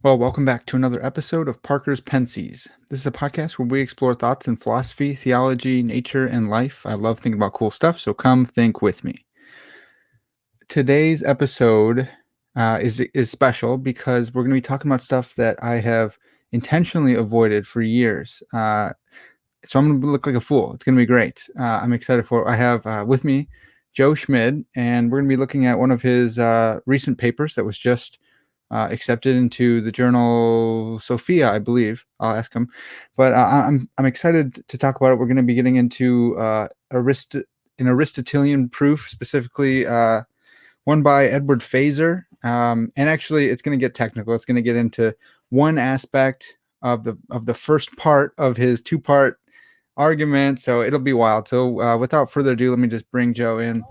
Well, welcome back to another episode of Parker's Pensées. This is a podcast where we explore thoughts in philosophy, theology, nature, and life. I love thinking about cool stuff, so come think with me. Today's episode is special because we're going to be talking about stuff that I have intentionally avoided for years. So I'm going to look like a fool. It's going to be great. I'm excited for it. I have with me Joe Schmid, and we're going to be looking at one of his recent papers that was just accepted into the journal Sophia, I believe. I'll ask him, but I'm excited to talk about it. We're going to be getting into an Aristotelian proof, specifically one by Edward Feser, and actually, it's going to get technical. It's going to get into one aspect of the first part of his two-part argument, so it'll be wild. So without further ado, let me just bring Joe in.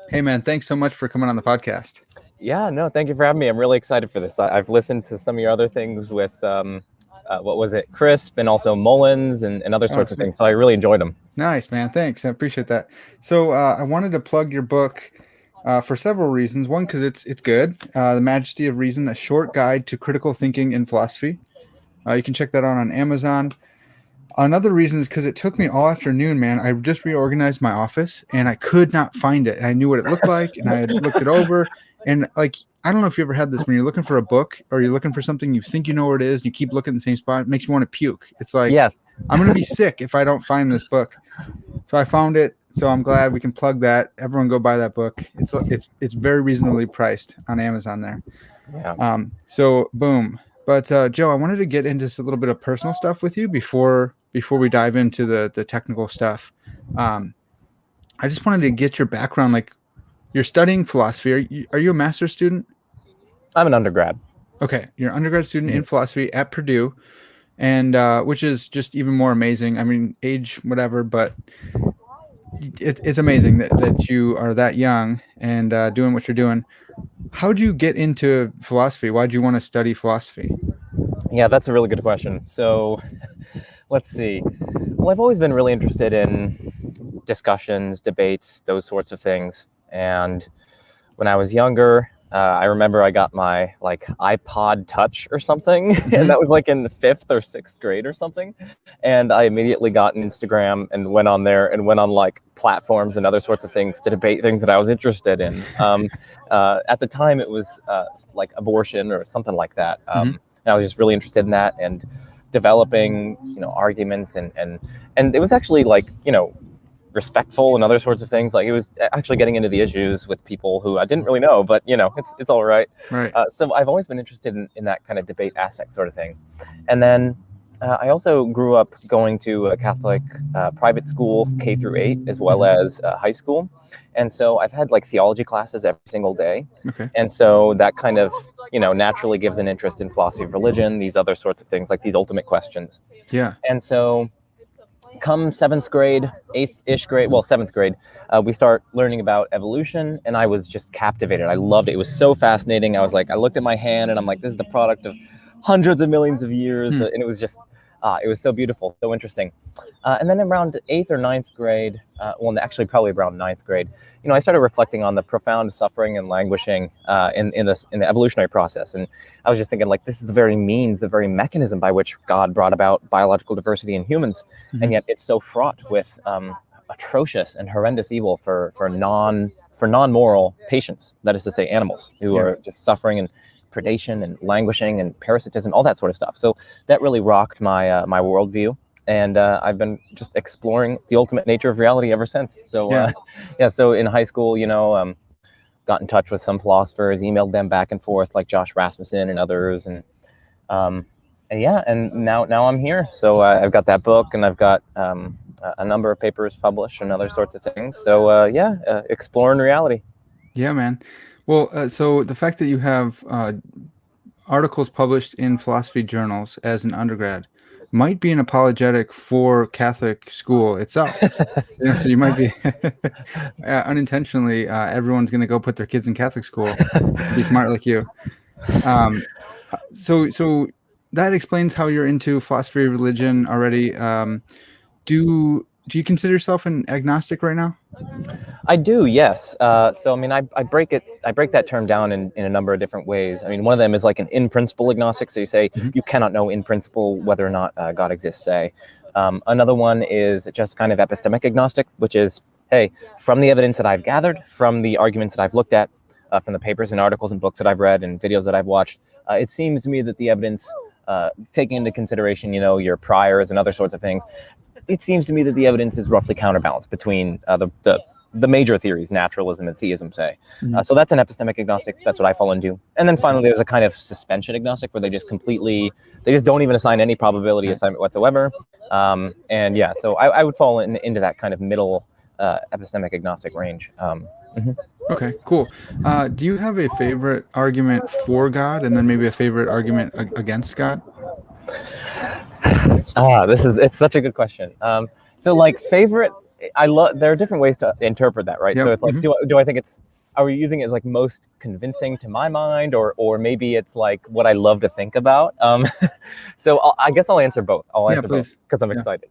Hey, man, thanks so much for coming on the podcast. Yeah, no, thank you for having me. I'm really excited for this. I've listened to some of your other things with, what was it, Crisp, and also Mullins and other sorts of things. So I really enjoyed them. Nice, man. Thanks. I appreciate that. So I wanted to plug your book for several reasons. One, because it's good. The Majesty of Reason, A Short Guide to Critical Thinking in Philosophy. You can check that out on Amazon. Another reason is because it took me all afternoon, man. I just reorganized my office and I could not find it. I knew what it looked like and I had looked it over. And like, I don't know if you ever had this when you're looking for a book or you're looking for something, you think you know where it is and you keep looking in the same spot. It makes you want to puke. It's like, yes. I'm going to be sick if I don't find this book. So I found it. So I'm glad we can plug that. Everyone go buy that book. It's very reasonably priced on Amazon there. Yeah. So boom. But Joe, I wanted to get into a little bit of personal stuff with you before we dive into the technical stuff. I just wanted to get your background. Like, you're studying philosophy. Are you a master's student? I'm an undergrad. Okay, you're an undergrad student in philosophy at Purdue, and which is just even more amazing. I mean, age, whatever, but it's amazing that you are that young and doing what you're doing. How'd you get into philosophy? Why'd you want to study philosophy? Yeah, that's a really good question. So let's see. Well, I've always been really interested in discussions, debates, those sorts of things. And when I was younger, I remember I got my iPod Touch or something, and that was like in the 5th or 6th grade or something. And I immediately got an Instagram and went on there and went on like platforms and other sorts of things to debate things that I was interested in. At the time, it was like abortion or something like that. And I was just really interested in that and developing, arguments and it was actually like, respectful and other sorts of things. Like, it was actually getting into the issues with people who I didn't really know, but it's all right. Right. So I've always been interested in that kind of debate aspect sort of thing. And then I also grew up going to a Catholic private school, K through 8, as well as high school. And so I've had like theology classes every single day. Okay. And so that kind of, naturally gives an interest in philosophy of religion, these other sorts of things, like these ultimate questions. Yeah. And so come 7th grade, 8th-ish grade, well, 7th grade, we start learning about evolution, and I was just captivated. I loved it. It was so fascinating. I looked at my hand, and I'm like, this is the product of hundreds of millions of years, and it was just, it was so beautiful, so interesting. And then around 8th or 9th grade, well, actually probably around 9th grade, I started reflecting on the profound suffering and languishing in the evolutionary process. And I was just thinking, like, this is the very means, the very mechanism by which God brought about biological diversity in humans. And yet it's so fraught with atrocious and horrendous evil for non-moral patients, that is to say animals, who are just suffering and predation and languishing and parasitism, all that sort of stuff. So that really rocked my my worldview. And I've been just exploring the ultimate nature of reality ever since. So so in high school, got in touch with some philosophers, emailed them back and forth, like Josh Rasmussen and others, and now I'm here. So I've got that book, and I've got a number of papers published and other sorts of things. So exploring reality. Yeah, man. Well, so the fact that you have articles published in philosophy journals as an undergrad might be an apologetic for Catholic school itself. So you might be unintentionally, everyone's going to go put their kids in Catholic school, be smart like you. So that explains how you're into philosophy of religion already. Do do you consider yourself an agnostic right now? I do, yes. So I mean, I break that term down in a number of different ways. I mean, one of them is like an in-principle agnostic. So you say you cannot know in principle whether or not God exists, say. Another one is just kind of epistemic agnostic, which is, hey, from the evidence that I've gathered, from the arguments that I've looked at, from the papers and articles and books that I've read and videos that I've watched, it seems to me that the evidence, taking into consideration, your priors and other sorts of things, it seems to me that the evidence is roughly counterbalanced between the major theories, naturalism and theism, say. So that's an epistemic agnostic. That's what I fall into. And then finally, there's a kind of suspension agnostic where they just don't even assign any probability assignment whatsoever. And yeah, so I would fall into that kind of middle epistemic agnostic range. Okay, cool. Do you have a favorite argument for God and then maybe a favorite argument against God? It's such a good question. So like favorite, there are different ways to interpret that, right? Yep. So it's like, do I think are we using it as like most convincing to my mind, or maybe it's like what I love to think about? So I guess I'll answer both. I'll answer both because I'm excited.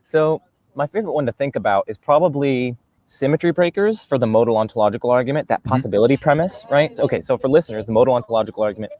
So my favorite one to think about is probably symmetry breakers for the modal ontological argument, that possibility premise, right? Okay, so for listeners, the modal ontological argument,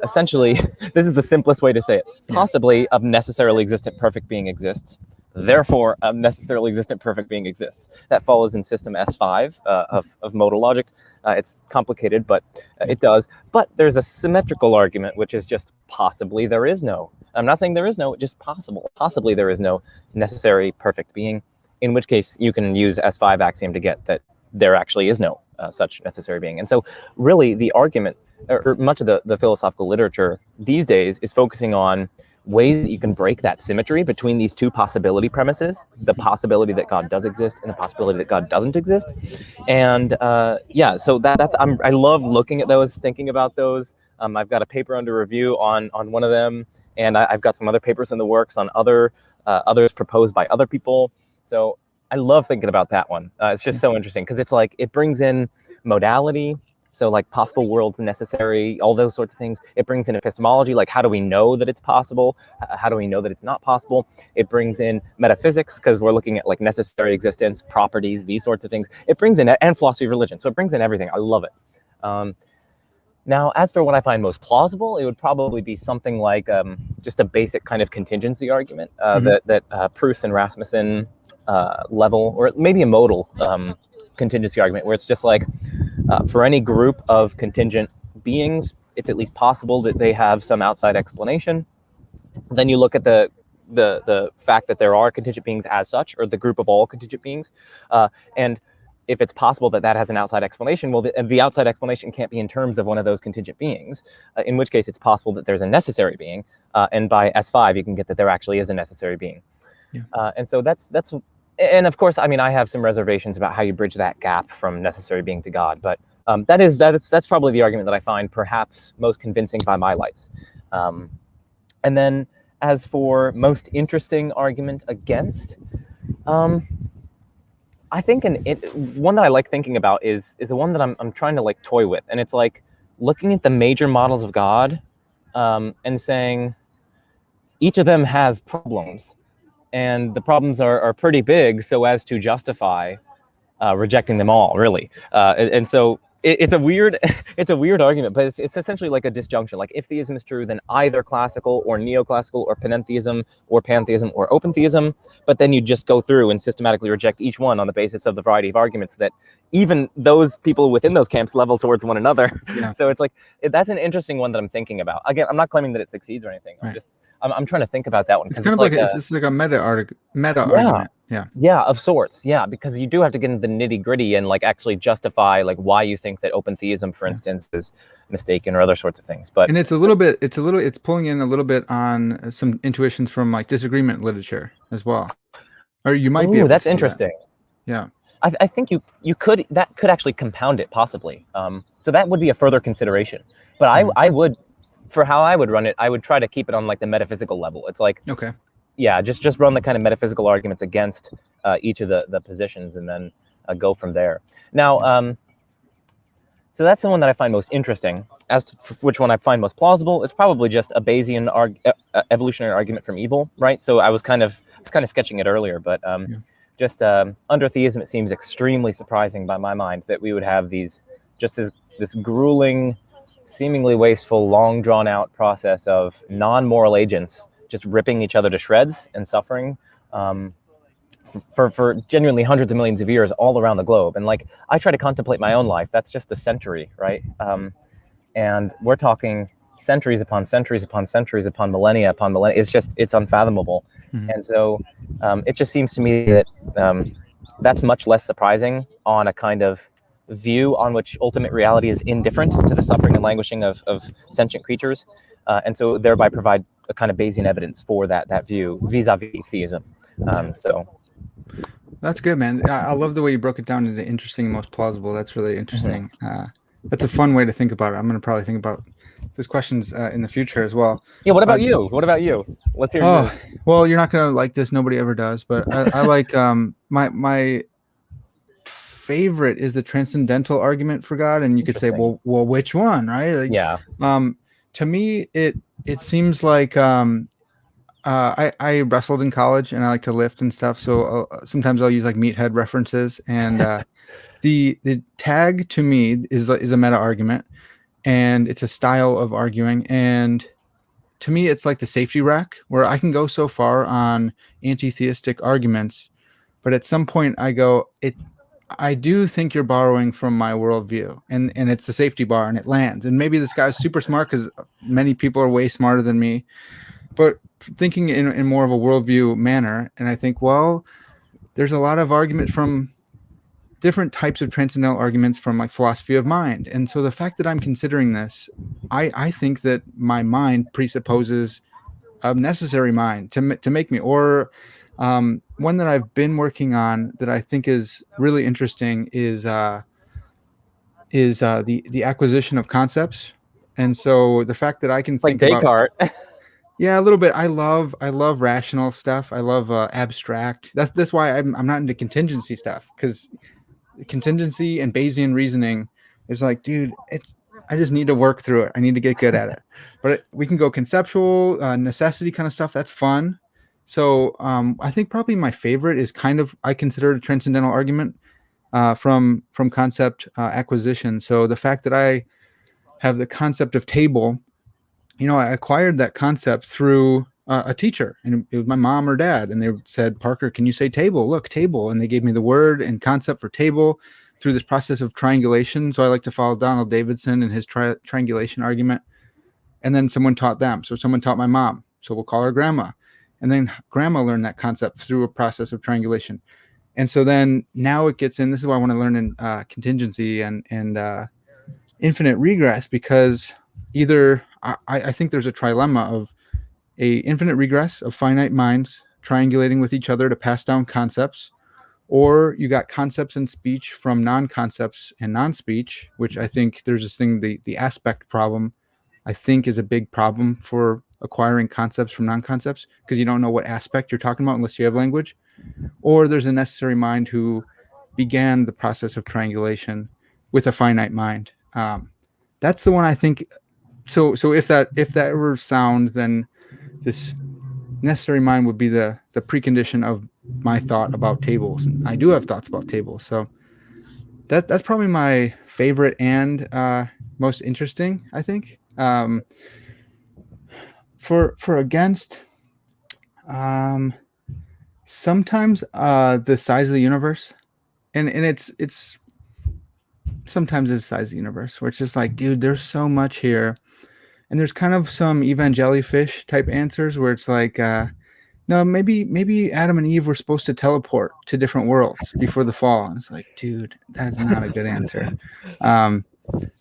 essentially, this is the simplest way to say it. Possibly a necessarily existent perfect being exists. Therefore, a necessarily existent perfect being exists. That follows in system S5 of modal logic. It's complicated, but it does. But there's a symmetrical argument, which is just possibly there is no. I'm not saying there is no, just possible. Possibly there is no necessary perfect being, in which case you can use S5 axiom to get that there actually is no such necessary being. And so really the argument, or much of the philosophical literature these days is focusing on ways that you can break that symmetry between these two possibility premises, the possibility that God does exist and the possibility that God doesn't exist. And so I love looking at those, thinking about those. I've got a paper under review on one of them, and I've got some other papers in the works on others proposed by other people. So I love thinking about that one. It's just so interesting because it's like it brings in modality. So like possible worlds necessary, all those sorts of things. It brings in epistemology, like how do we know that it's possible? How do we know that it's not possible? It brings in metaphysics because we're looking at like necessary existence, properties, these sorts of things. It brings in, and philosophy of religion. So it brings in everything. I love it. Now, as for what I find most plausible, it would probably be something like just a basic kind of contingency argument that Proust and Rasmussen level, or maybe a modal contingency argument, where it's just like for any group of contingent beings, it's at least possible that they have some outside explanation. Then you look at the fact that there are contingent beings as such, or the group of all contingent beings, and if it's possible that has an outside explanation, well, the outside explanation can't be in terms of one of those contingent beings, in which case it's possible that there's a necessary being, and by S5 you can get that there actually is a necessary being. And so that's, and of course, I mean, I have some reservations about how you bridge that gap from necessary being to God, but that's probably the argument that I find perhaps most convincing by my lights. And then as for most interesting argument against, I think one that I like thinking about is the one that I'm trying to like toy with, and it's like looking at the major models of God, and saying each of them has problems, and the problems are pretty big, so as to justify rejecting them all, really. And so it's a weird argument, but it's essentially like a disjunction. Like if theism is true, then either classical or neoclassical or panentheism or pantheism or open theism, but then you just go through and systematically reject each one on the basis of the variety of arguments that even those people within those camps level towards one another. So it's like, that's an interesting one that I'm thinking about. Again, I'm not claiming that it succeeds or anything. I'm trying to think about that one. It's kind of like it's like a meta argument. Yeah, of sorts. Yeah, because you do have to get into the nitty gritty and like actually justify like why you think that open theism, for instance, is mistaken or other sorts of things. But it's pulling in a little bit on some intuitions from like disagreement literature as well. Or you might be able that's to interesting. Yeah. I think you could actually compound it possibly. So that would be a further consideration. But I would, for how I would run it, I would try to keep it on like the metaphysical level. It's like, okay, yeah, just run the kind of metaphysical arguments against each of the positions, and then go from there. Now, So that's the one that I find most interesting. As to which one I find most plausible, it's probably just a Bayesian evolutionary argument from evil, right? So I was kind of sketching it earlier, but just under theism, it seems extremely surprising by my mind that we would have this grueling, seemingly wasteful, long drawn out process of non-moral agents just ripping each other to shreds and suffering for genuinely hundreds of millions of years all around the globe. And like, I try to contemplate my own life. That's just a century, right? And we're talking centuries upon centuries upon centuries upon millennia upon millennia. It's unfathomable. Mm-hmm. And so it just seems to me that that's much less surprising on a kind of view on which ultimate reality is indifferent to the suffering and languishing of sentient creatures. And so thereby provide a kind of Bayesian evidence for that view vis-a-vis theism. So that's good, man. I love the way you broke it down into interesting and most plausible. That's really interesting. Mm-hmm. That's a fun way to think about it. I'm going to probably think about these questions in the future as well. Yeah. What about you? Let's hear. Oh, well, you're not going to like this. Nobody ever does, but I like my favorite is the Transcendental Argument for God, and you could say, well, which one, right? Like, yeah. To me, it seems like I wrestled in college, and I like to lift and stuff. So sometimes I'll use like meathead references, and the tag to me is a meta argument, and it's a style of arguing. And to me, it's like the safety rack where I can go so far on anti-theistic arguments, but at some point I do think you're borrowing from my worldview, and it's the safety bar, and it lands. And maybe this guy's super smart because many people are way smarter than me, but thinking in more of a worldview manner. And I think, well, there's a lot of argument from different types of transcendental arguments from like philosophy of mind. And so the fact that I'm considering this, I think that my mind presupposes a necessary mind to make me, or one that I've been working on that I think is really interesting is the acquisition of concepts. And so the fact that I can think like Descartes. Yeah, a little bit. I love rational stuff. I love abstract. That's why I'm not into contingency stuff, because contingency and Bayesian reasoning is like, dude, I just need to work through it. I need to get good at it. But we can go conceptual, necessity kind of stuff. That's fun. So I think probably my favorite is I consider it a transcendental argument from concept acquisition. So the fact that I have the concept of table, I acquired that concept through a teacher, and it was my mom or dad, and they said, Parker, can you say table? Look, table. And they gave me the word and concept for table through this process of triangulation. So I like to follow Donald Davidson and his triangulation argument. And then someone taught them. So someone taught my mom. So we'll call her grandma. And then grandma learned that concept through a process of triangulation. And so then now it gets in. This is why I want to learn in contingency and infinite regress, because either I think there's a trilemma of a infinite regress of finite minds triangulating with each other to pass down concepts, or you got concepts and speech from non-concepts and non-speech, which I think there's this thing, the aspect problem, I think is a big problem for acquiring concepts from non-concepts, because you don't know what aspect you're talking about unless you have language. Or there's a necessary mind who began the process of triangulation with a finite mind. That's the one I think. So if that were sound, then this necessary mind would be the precondition of my thought about tables. And I do have thoughts about tables. So that's probably my favorite and most interesting, I think. For against, sometimes the size of the universe, and it's sometimes it's the size of the universe, where it's just like, dude, there's so much here. And there's kind of some evangelifish type answers where it's like, no, maybe Adam and Eve were supposed to teleport to different worlds before the fall. And it's like, dude, that's not a good answer.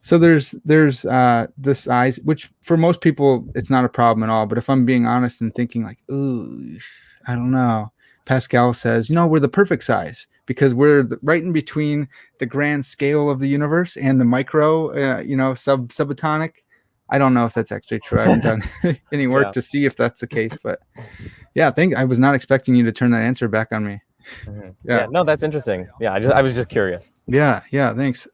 So there's the size, which for most people, it's not a problem at all. But if I'm being honest and thinking like, ooh, I don't know. Pascal says, we're the perfect size because we're right in between the grand scale of the universe and the micro, subatomic. I don't know if that's actually true. I haven't done any work to see if that's the case, but yeah, I was not expecting you to turn that answer back on me. Mm-hmm. Yeah, no, that's interesting. Yeah, I was just curious. Yeah, thanks.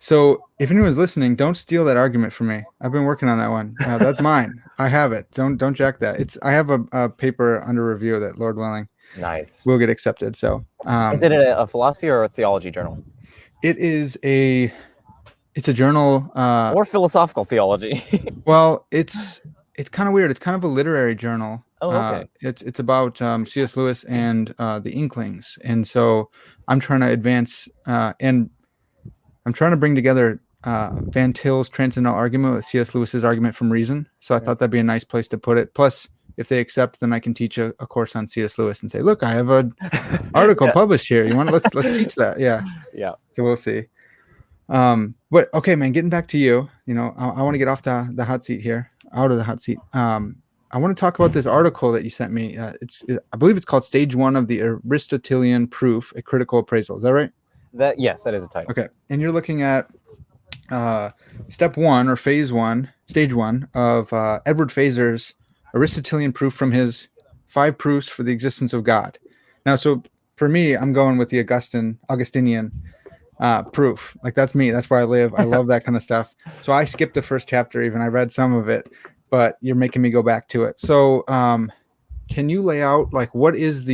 So if anyone's listening, don't steal that argument from me. I've been working on that one. That's mine. I have it. Don't jack that. I have a paper under review that, Lord willing, Nice. will get accepted. So Is it a philosophy or a theology journal? it's a journal. Or philosophical theology? Well, it's kind of weird. It's kind of a literary journal. Oh, okay. It's about C.S. Lewis and the Inklings, and so I'm trying to advance and I'm trying to bring together Van Til's Transcendental Argument with C.S. Lewis's Argument from Reason. So I thought that'd be a nice place to put it. Plus, if they accept, then I can teach a course on C.S. Lewis and say, "Look, I have an article published here. You want to let's teach that?" Yeah. Yeah. So we'll see. But okay, man, getting back to you. I want to get off the hot seat here, out of the hot seat. I want to talk about this article that you sent me. I believe it's called Stage 1 of the Aristotelian Proof: A Critical Appraisal. Is that right? Yes, that is a title. Okay, and you're looking at step 1 or phase 1, stage 1 of Edward Feser's Aristotelian proof from his 5 proofs for the existence of God. Now, so for me, I'm going with the Augustinian proof. Like, that's me. That's where I live. I love that kind of stuff. So I skipped the first chapter even. I read some of it, but you're making me go back to it. So can you lay out, like, what is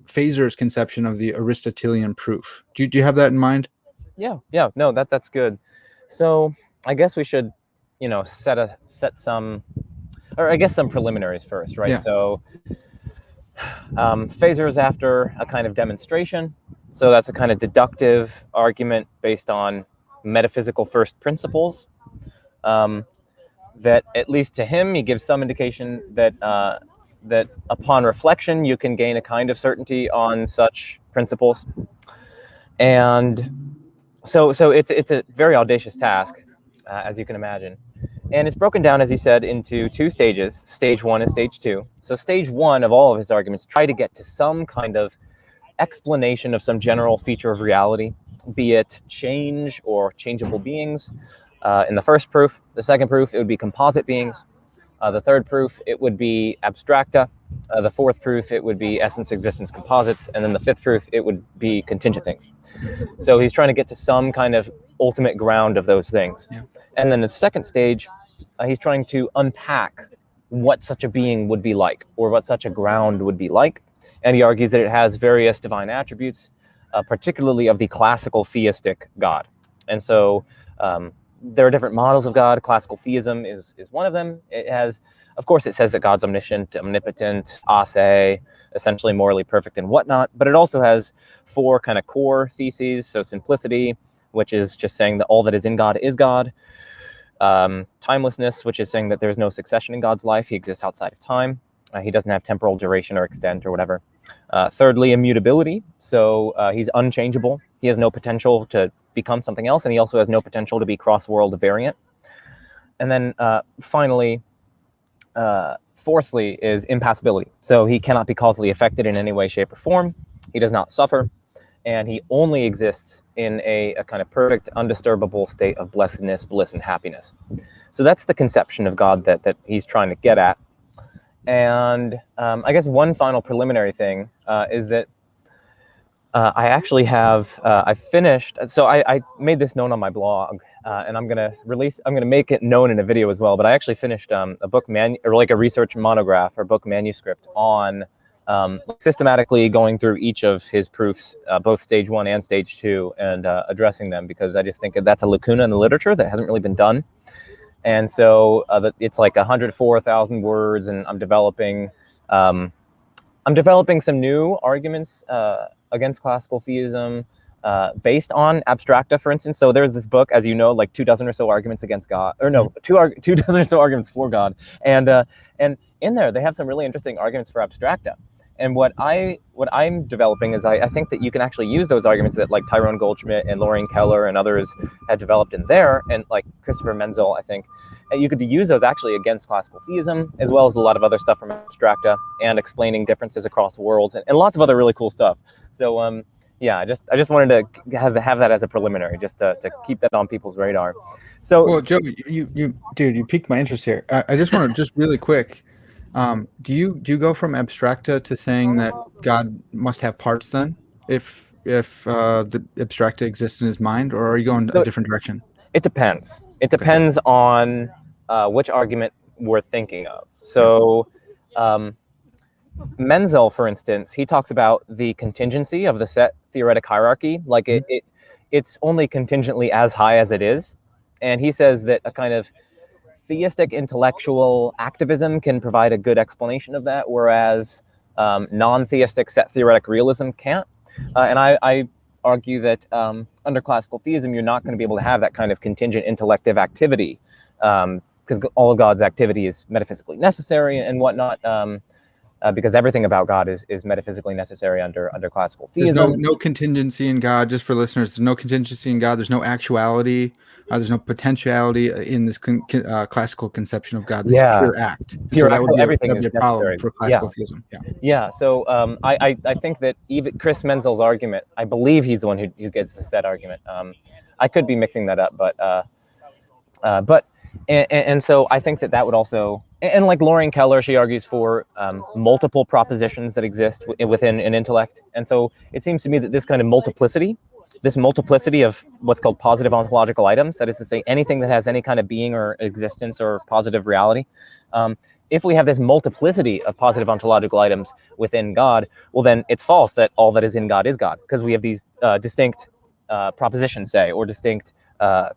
Feser's conception of the Aristotelian proof? Do you have that in mind? Yeah. No, that's good. So I guess we should, set some, or I guess some preliminaries first, right? Yeah. So Feser is after a kind of demonstration. So that's a kind of deductive argument based on metaphysical first principles. That, at least to him, he gives some indication that that upon reflection you can gain a kind of certainty on such principles. And so it's a very audacious task, as you can imagine. And it's broken down, as he said, into 2 stages, stage 1 and stage 2. So stage 1 of all of his arguments try to get to some kind of explanation of some general feature of reality, be it change or changeable beings. In the first proof. The second proof, it would be composite beings. The third proof, it would be abstracta. The fourth proof, it would be essence, existence, composites. And then the fifth proof, it would be contingent things. So he's trying to get to some kind of ultimate ground of those things. Yeah. And then the second stage, he's trying to unpack what such a being would be like, or what such a ground would be like. And he argues that it has various divine attributes, particularly of the classical theistic God. And so there are different models of God. Classical theism is one of them. It has, of course, it says that God's omniscient, omnipotent, ase, essentially morally perfect and whatnot. But it also has 4 kind of core theses. So simplicity, which is just saying that all that is in God is God. Timelessness, which is saying that there's no succession in God's life. He exists outside of time. He doesn't have temporal duration or extent or whatever. Thirdly, immutability. So he's unchangeable. He has no potential to become something else, and he also has no potential to be cross-world variant. And then finally, fourthly, is impassibility. So he cannot be causally affected in any way, shape, or form. He does not suffer, and he only exists in a kind of perfect, undisturbable state of blessedness, bliss, and happiness. So that's the conception of God that he's trying to get at. And I guess one final preliminary thing is that I actually have, I finished, so I made this known on my blog, and I'm going to make it known in a video as well, but I actually finished a book or like a research monograph or book manuscript on systematically going through each of his proofs, both stage 1 and stage 2, and addressing them, because I just think that's a lacuna in the literature that hasn't really been done. And so it's like 104,000 words, and I'm developing some new arguments against classical theism based on abstracta, for instance. So there's this book, as you know, like 24 or so arguments against God, or no, 24 or so arguments for God, and in there they have some really interesting arguments for abstracta. And what I'm developing is I think that you can actually use those arguments that like Tyrone Goldschmidt and Lorraine Keller and others had developed in there, and like Christopher Menzel, I think, and you could use those actually against classical theism, as well as a lot of other stuff from abstracta and explaining differences across worlds and lots of other really cool stuff. So yeah, I just wanted to have that as a preliminary, just to keep that on people's radar. So, well, Joe, you piqued my interest here. I just want to just really quick. Do you go from abstracta to saying that God must have parts then? If if the abstracta exists in his mind, or are you going So a different direction? it depends. It depends on which argument we're thinking of. So Menzel, for instance, he talks about the contingency of the set theoretic hierarchy. Like it's only contingently as high as it is. And he says that a kind of theistic intellectual activism can provide a good explanation of that, whereas non-theistic set theoretic realism can't. And I argue that under classical theism, you're not going to be able to have that kind of contingent intellective activity, because all of God's activity is metaphysically necessary and whatnot. Because everything about God is metaphysically necessary under classical theism. There's no contingency in God. Just for listeners, there's no contingency in God. There's no actuality. There's no potentiality in this classical conception of God. It's pure act. So that would be everything a is problem necessary. for classical theism. Yeah. Yeah. So I think that even Chris Menzel's argument, I believe he's the one who gets the set argument. I could be mixing that up, but so I think that would also, and like Lorraine Keller, she argues for multiple propositions that exist within an intellect. And so it seems to me that this kind of multiplicity of what's called positive ontological items, that is to say anything that has any kind of being or existence or positive reality, if we have this multiplicity of positive ontological items within God, well, then it's false that all that is in God is God, because we have these distinct propositions, say, or distinct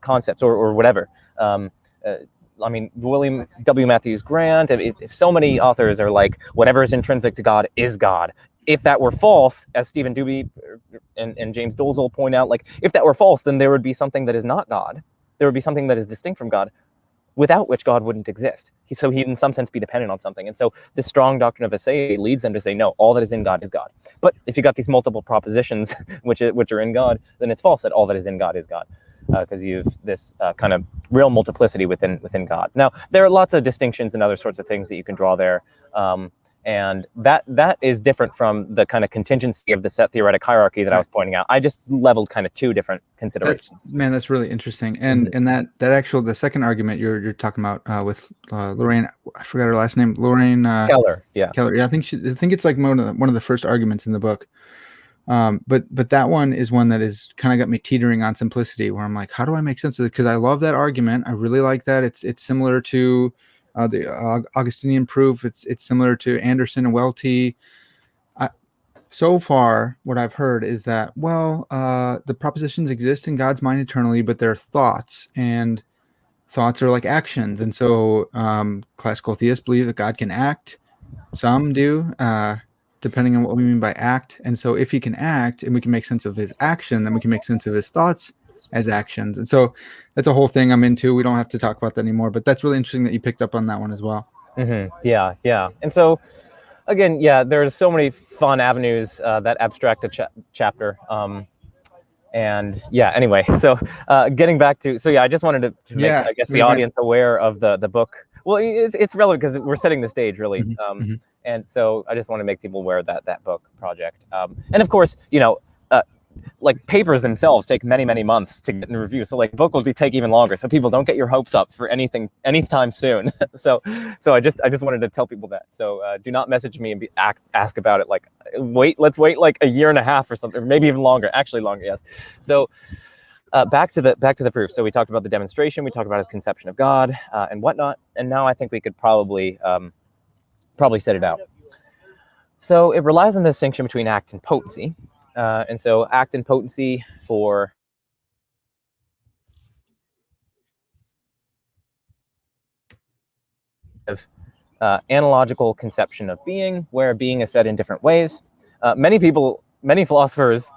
concepts or whatever. I mean, William W. Matthews Grant, so many authors are like, whatever is intrinsic to God is God. If that were false, as Stephen Dubey and James Dolezal point out, like, if that were false, then there would be something that is not God. There would be something that is distinct from God, without which God wouldn't exist. So he'd in some sense be dependent on something. And so this strong doctrine of aseity leads them to say, no, all that is in God is God. But if you got these multiple propositions which are in God, then it's false that all that is in God is God, because you have this kind of real multiplicity within God. Now, there are lots of distinctions and other sorts of things that you can draw there. And that is different from the kind of contingency of the set theoretic hierarchy that I was pointing out. I just leveled kind of two different considerations. That's really interesting. And the second argument you're talking about with Lorraine, I forgot her last name, Lorraine Keller. Yeah. Keller. Yeah, I think it's like one of the first arguments in the book. But that one is one that is kind of got me teetering on simplicity, where I'm like, how do I make sense of it? Because I love that argument. I really like that. It's similar to the Augustinian proof. It's similar to Anderson and Welty. So far, what I've heard is that, the propositions exist in God's mind eternally, but they're thoughts, and thoughts are like actions. And so classical theists believe that God can act. Some do, depending on what we mean by act. And so if he can act and we can make sense of his action, then we can make sense of his thoughts as actions. And so that's a whole thing I'm into. We don't have to talk about that anymore, but that's really interesting that you picked up on that one as well. Yeah. And so, again, there's so many fun avenues, that abstract chapter. Anyway, so getting back to, I just wanted to make, I guess, the audience aware of the book. Well, it's relevant because we're setting the stage, really. And so I just want to make people aware of that book project. And of course, like papers themselves take many, many months to get in review. So like book will take even longer. So people, don't get your hopes up for anything anytime soon. so I just wanted to tell people that. So do not message me and ask about it. Like, let's wait like a year and a half or something, or maybe even longer. Actually longer, yes. So back to the proof. So we talked about the demonstration. We talked about his conception of God and whatnot. And now I think we could probably set it out. So it relies on the distinction between act and potency. And so act and potency for analogical conception of being, where being is said in different ways. Many philosophers,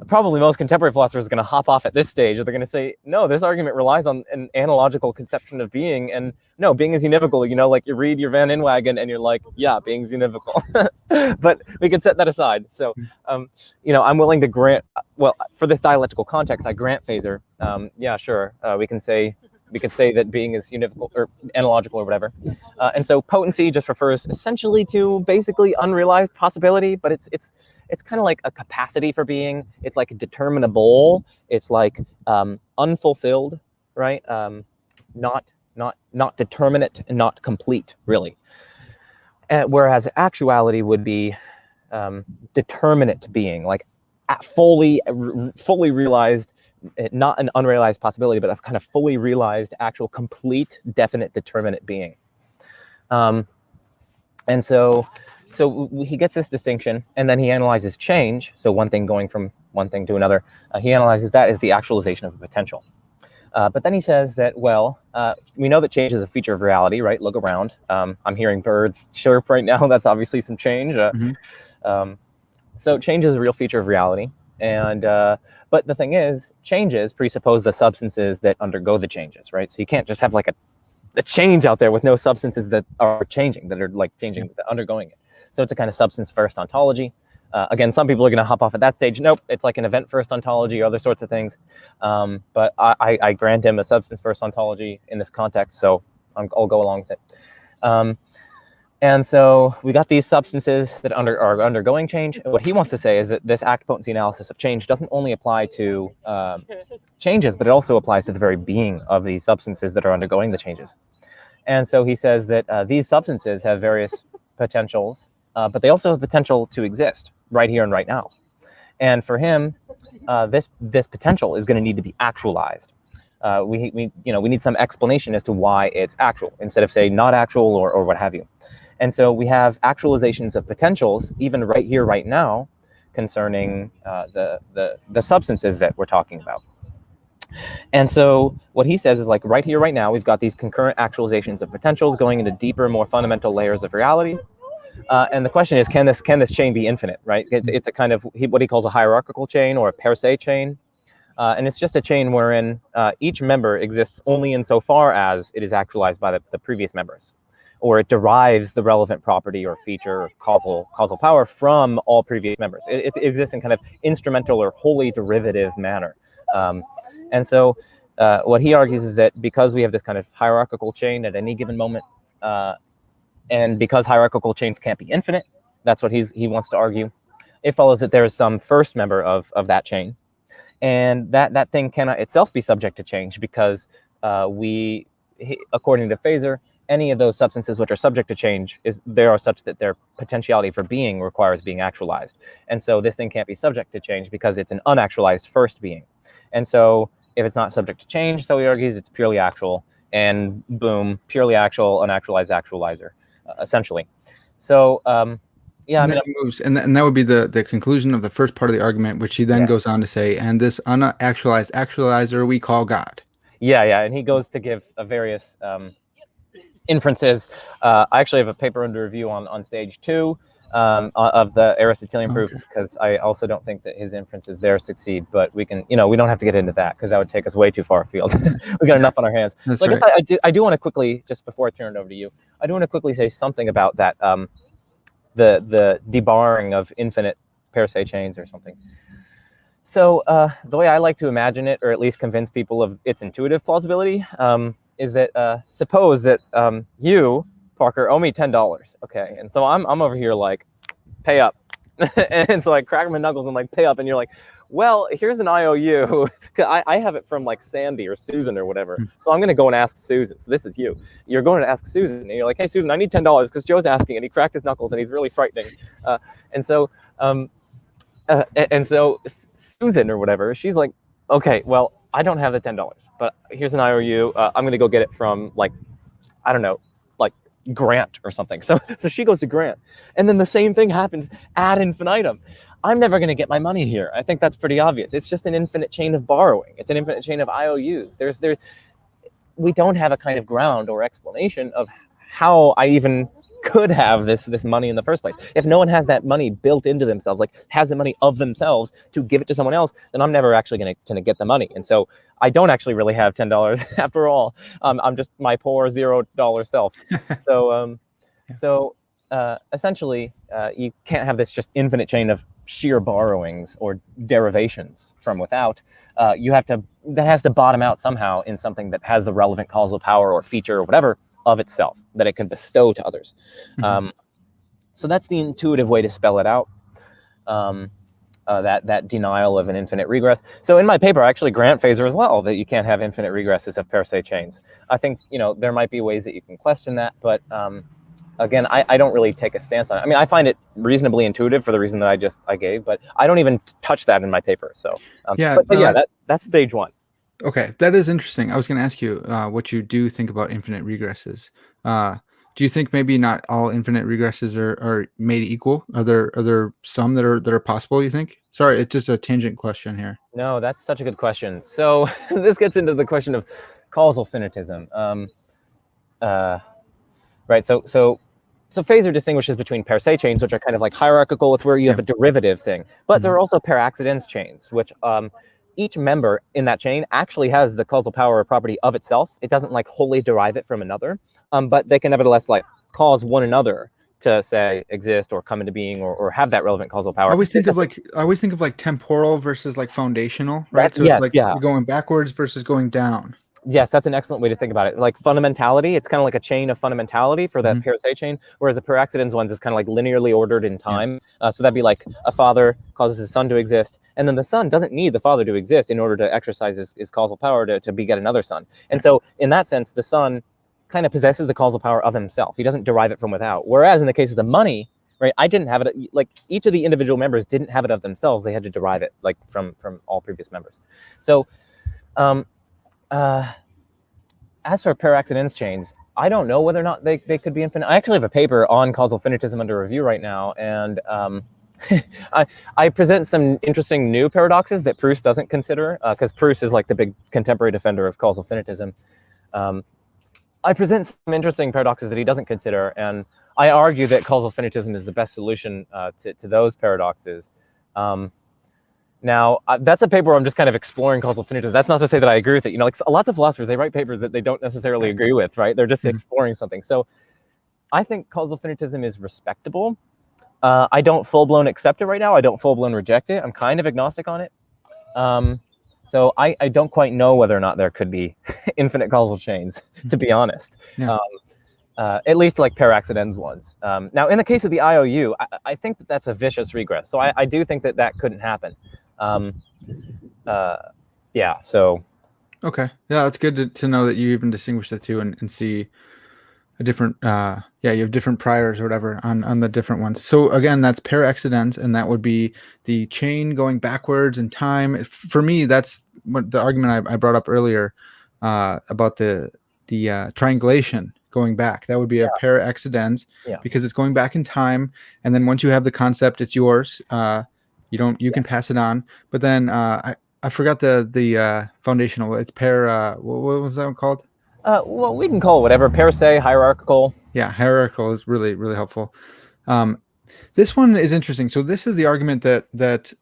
probably most contemporary philosophers, are going to hop off at this stage. They're going to say, no, this argument relies on an analogical conception of being, and no, being is univocal. Like you read your Van Inwagen and you're like, yeah, being's univocal. But we can set that aside. So, I'm willing to grant, for this dialectical context, I grant Feser. Yeah, sure. We could say that being is univocal or analogical or whatever. And so potency just refers essentially to basically unrealized possibility, but it's kind of like a capacity for being. It's like determinable. It's like unfulfilled, right? Not determinate and not complete, really. Whereas actuality would be determinate being, like fully realized, not an unrealized possibility, but a kind of fully realized, actual, complete, definite, determinate being. And so he gets this distinction, and then he analyzes change. So one thing going from one thing to another, he analyzes that as the actualization of a potential. But then he says that, well, we know that change is a feature of reality, right? Look around. I'm hearing birds chirp right now. That's obviously some change. So change is a real feature of reality. And but the thing is, changes presuppose the substances that undergo the changes, right? So you can't just have like a change out there with no substances that are changing, that are like changing, undergoing it. So it's a kind of substance first ontology. Again, some people are going to hop off at that stage. Nope, it's like an event first ontology or other sorts of things. But I grant him a substance first ontology in this context, so I'll go along with it. And so we got these substances that are undergoing change. What he wants to say is that this act potency analysis of change doesn't only apply to changes, but it also applies to the very being of these substances that are undergoing the changes. And so he says that these substances have various potentials, but they also have potential to exist right here and right now. And for him, this potential is going to need to be actualized. We need some explanation as to why it's actual instead of say not actual or what have you. And so we have actualizations of potentials even right here, right now, concerning the substances that we're talking about. And so what he says is like right here, right now, we've got these concurrent actualizations of potentials going into deeper, more fundamental layers of reality. And the question is, can this chain be infinite, right? It's a kind of what he calls a hierarchical chain or a Pensées chain. And it's just a chain wherein each member exists only insofar as it is actualized by the previous members, or it derives the relevant property or feature or causal power from all previous members. It exists in kind of instrumental or wholly derivative manner. And so what he argues is that because we have this kind of hierarchical chain at any given moment, and because hierarchical chains can't be infinite, that's what he wants to argue, it follows that there is some first member of that chain, and that thing cannot itself be subject to change because according to Feser, any of those substances which are subject to change are such that their potentiality for being requires being actualized. And so this thing can't be subject to change because it's an unactualized first being. And so if it's not subject to change, so he argues it's purely actual, and boom, purely actual, unactualized actualizer, essentially. So yeah, and that would be the conclusion of the first part of the argument, which he then goes on to say, and this unactualized actualizer we call God. Yeah, and he goes to give various inferences. I actually have a paper under review on stage 2 of the Aristotelian proof, because I also don't think that his inferences there succeed, but we can, we don't have to get into that because that would take us way too far afield. We got enough on our hands. So I guess I do want to quickly, just before I turn it over to you, I do want to quickly say something about that, the debarring of infinite Pensées chains or something. So the way I like to imagine it, or at least convince people of its intuitive plausibility, is that suppose that you, Parker, owe me $10. Okay, and so I'm over here like, pay up. And so I crack my knuckles and like, pay up, and you're like, well, here's an IOU. I have it from like Sandy or Susan or whatever. So I'm gonna go and ask Susan. So this is you. You're going to ask Susan, and you're like, hey Susan, I need $10 because Joe's asking, and he cracked his knuckles and he's really frightening. And so Susan or whatever, she's like, okay, well, I don't have the $10, but here's an IOU. I'm gonna go get it from like, I don't know, like Grant or something. So she goes to Grant, and then the same thing happens ad infinitum. I'm never going to get my money here. I think that's pretty obvious. It's just an infinite chain of borrowing. It's an infinite chain of IOUs. We don't have a kind of ground or explanation of how I even could have this money in the first place. If no one has that money built into themselves, like has the money of themselves to give it to someone else, then I'm never actually going to get the money. And so I don't actually really have $10 after all. I'm just my poor $0 self. So essentially, you can't have this just infinite chain of sheer borrowings or derivations from without. That has to bottom out somehow in something that has the relevant causal power or feature or whatever of itself that it can bestow to others. So that's the intuitive way to spell it out. That denial of an infinite regress. So in my paper, I actually grant Feser as well that you can't have infinite regresses of Pensées chains. I think there might be ways that you can question that, but again, I don't really take a stance on it. I mean, I find it reasonably intuitive for the reason that I gave, but I don't even touch that in my paper. So, but yeah, that's stage one. Okay, that is interesting. I was going to ask you what you do think about infinite regresses. Do you think maybe not all infinite regresses are made equal? Are there some that are possible, you think? Sorry, it's just a tangent question here. No, that's such a good question. So this gets into the question of causal finitism. Right. So Feser distinguishes between per se chains, which are kind of like hierarchical. It's where you have a derivative thing. But there are also per accidens chains, which each member in that chain actually has the causal power or property of itself. It doesn't like wholly derive it from another, but they can nevertheless like cause one another to say exist or come into being or have that relevant causal power. I always think of like temporal versus like foundational, right? So it's like you're going backwards versus going down. Yes, that's an excellent way to think about it. Like fundamentality, it's kind of like a chain of fundamentality for that per se chain, whereas the per accidens ones is kind of like linearly ordered in time. So that'd be like a father causes his son to exist, and then the son doesn't need the father to exist in order to exercise his causal power to beget another son. And so in that sense, the son kind of possesses the causal power of himself. He doesn't derive it from without. Whereas in the case of the money, right, I didn't have it, like each of the individual members didn't have it of themselves. They had to derive it like from all previous members. So, as for per accidens chains, I don't know whether or not they could be infinite. I actually have a paper on causal finitism under review right now, and I present some interesting new paradoxes that Proust doesn't consider, because Proust is like the big contemporary defender of causal finitism. I present some interesting paradoxes that he doesn't consider, and I argue that causal finitism is the best solution to those paradoxes. Now, that's a paper where I'm just kind of exploring causal finitism. That's not to say that I agree with it. You know, like lots of philosophers, they write papers that they don't necessarily agree with, right? They're just exploring something. So I think causal finitism is respectable. I don't full-blown accept it right now. I don't full-blown reject it. I'm kind of agnostic on it. So I don't quite know whether or not there could be infinite causal chains, to be honest. Yeah. At least like per accidens ones. Now, in the case of the IOU, I think that that's a vicious regress. So I do think that couldn't happen. Yeah, so. Okay. Yeah, it's good to know that you even distinguish the two and see a different, you have different priors or whatever on the different ones. So again, that's per accidens, and that would be the chain going backwards in time. For me, that's what the argument I brought up earlier about the triangulation going back. That would be a per accidens because it's going back in time, and then once you have the concept, it's yours. You can pass it on. But then I forgot the foundational. It's per. What was that one called? Well, we can call it whatever. Per se, hierarchical. Yeah, hierarchical is really, really helpful. This one is interesting. So this is the argument that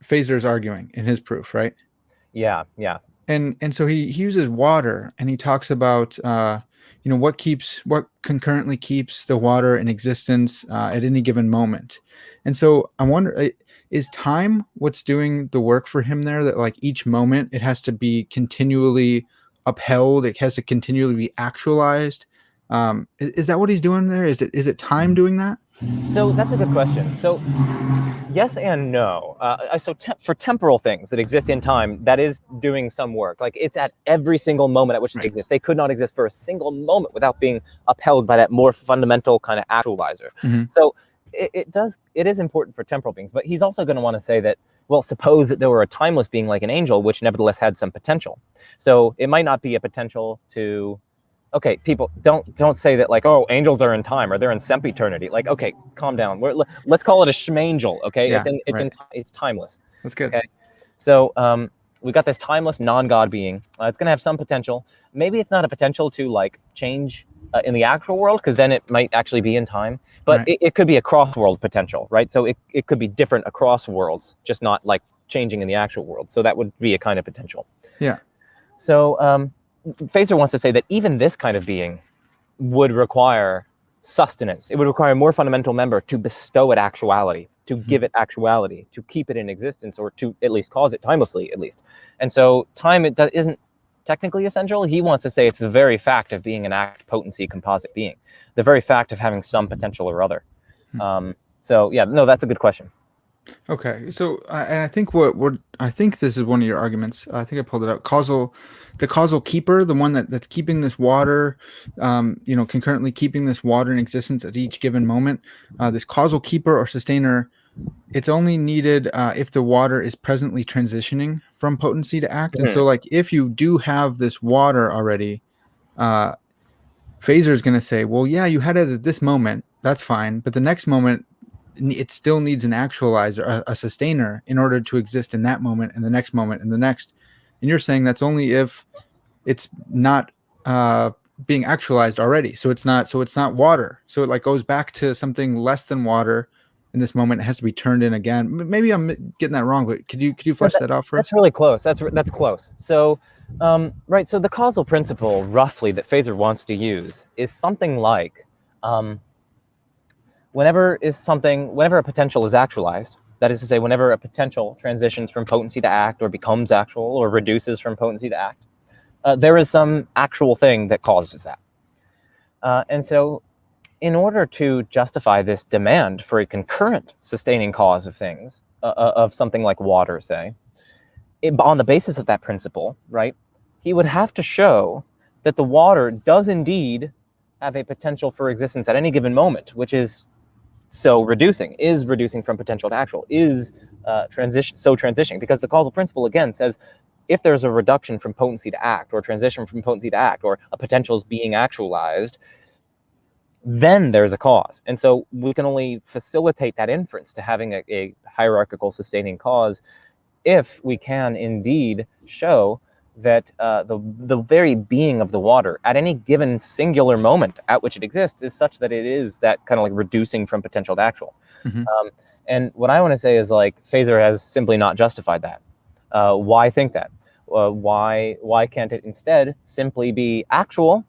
Feser is arguing in his proof, right? Yeah. And so he uses water, and he talks about what concurrently keeps the water in existence at any given moment. And so I wonder, is time what's doing the work for him there? That like each moment it has to be continually upheld, it has to continually be actualized. Is that what he's doing there? Is it time doing that? So that's a good question. So yes and no. For temporal things that exist in time, that is doing some work. Like it's at every single moment at which they exist. They could not exist for a single moment without being upheld by that more fundamental kind of actualizer. So it is important for temporal beings, but he's also going to want to say that, well, suppose that there were a timeless being like an angel, which nevertheless had some potential. So it might not be a potential to, okay, people don't say that like, oh, angels are in time or they're in sempiternity. Like, okay, calm down. Let's call it a schmangel. Okay, Yeah, it's timeless. That's good. Okay, so we've got this timeless non-God being. It's going to have some potential. Maybe it's not a potential to like change in the actual world, because then it might actually be in time. But it could be a cross-world potential, right? So it could be different across worlds, just not like changing in the actual world. So that would be a kind of potential. Yeah. So Feser wants to say that even this kind of being would require sustenance. It would require a more fundamental member to bestow it actuality, to give it actuality, to keep it in existence, or to at least cause it timelessly, at least. And so time isn't technically essential. He wants to say it's the very fact of being an act potency composite being, the very fact of having some potential or other. So yeah, no, that's a good question. Okay, so and I think what I think this is one of your arguments. I think I pulled it out. The causal keeper, the one that's keeping this water, concurrently keeping this water in existence at each given moment. This causal keeper or sustainer, it's only needed if the water is presently transitioning from potency to act. And Mhm. so, like, if you do have this water already, uh, Feser is going to say, well, yeah, you had it at this moment. That's fine. But the next moment, it still needs an actualizer, a sustainer, in order to exist in that moment and the next moment and the next. And you're saying that's only if it's not being actualized already. So it's not water. So it like goes back to something less than water in this moment. It has to be turned in again. Maybe I'm getting that wrong, but could you No, flesh that out for that's us? really close. That's close. So, right. So the causal principle, roughly, that Feser wants to use is something like, um, whenever a potential is actualized, that is to say, whenever a potential transitions from potency to act, or becomes actual, or reduces from potency to act, there is some actual thing that causes that. And so, in order to justify this demand for a concurrent sustaining cause of things, of something like water, say, on the basis of that principle, right, he would have to show that the water does indeed have a potential for existence at any given moment, which is reducing from potential to actual, is transitioning, because the causal principle again says if there's a reduction from potency to act, or transition from potency to act, or a potential is being actualized, then there's a cause. And so we can only facilitate that inference to having a hierarchical sustaining cause if we can indeed show that the very being of the water at any given singular moment at which it exists is such that it is that kind of like reducing from potential to actual. Mm-hmm. And what I want to say is, like, Feser has simply not justified that. Why think that? Why can't it instead simply be actual,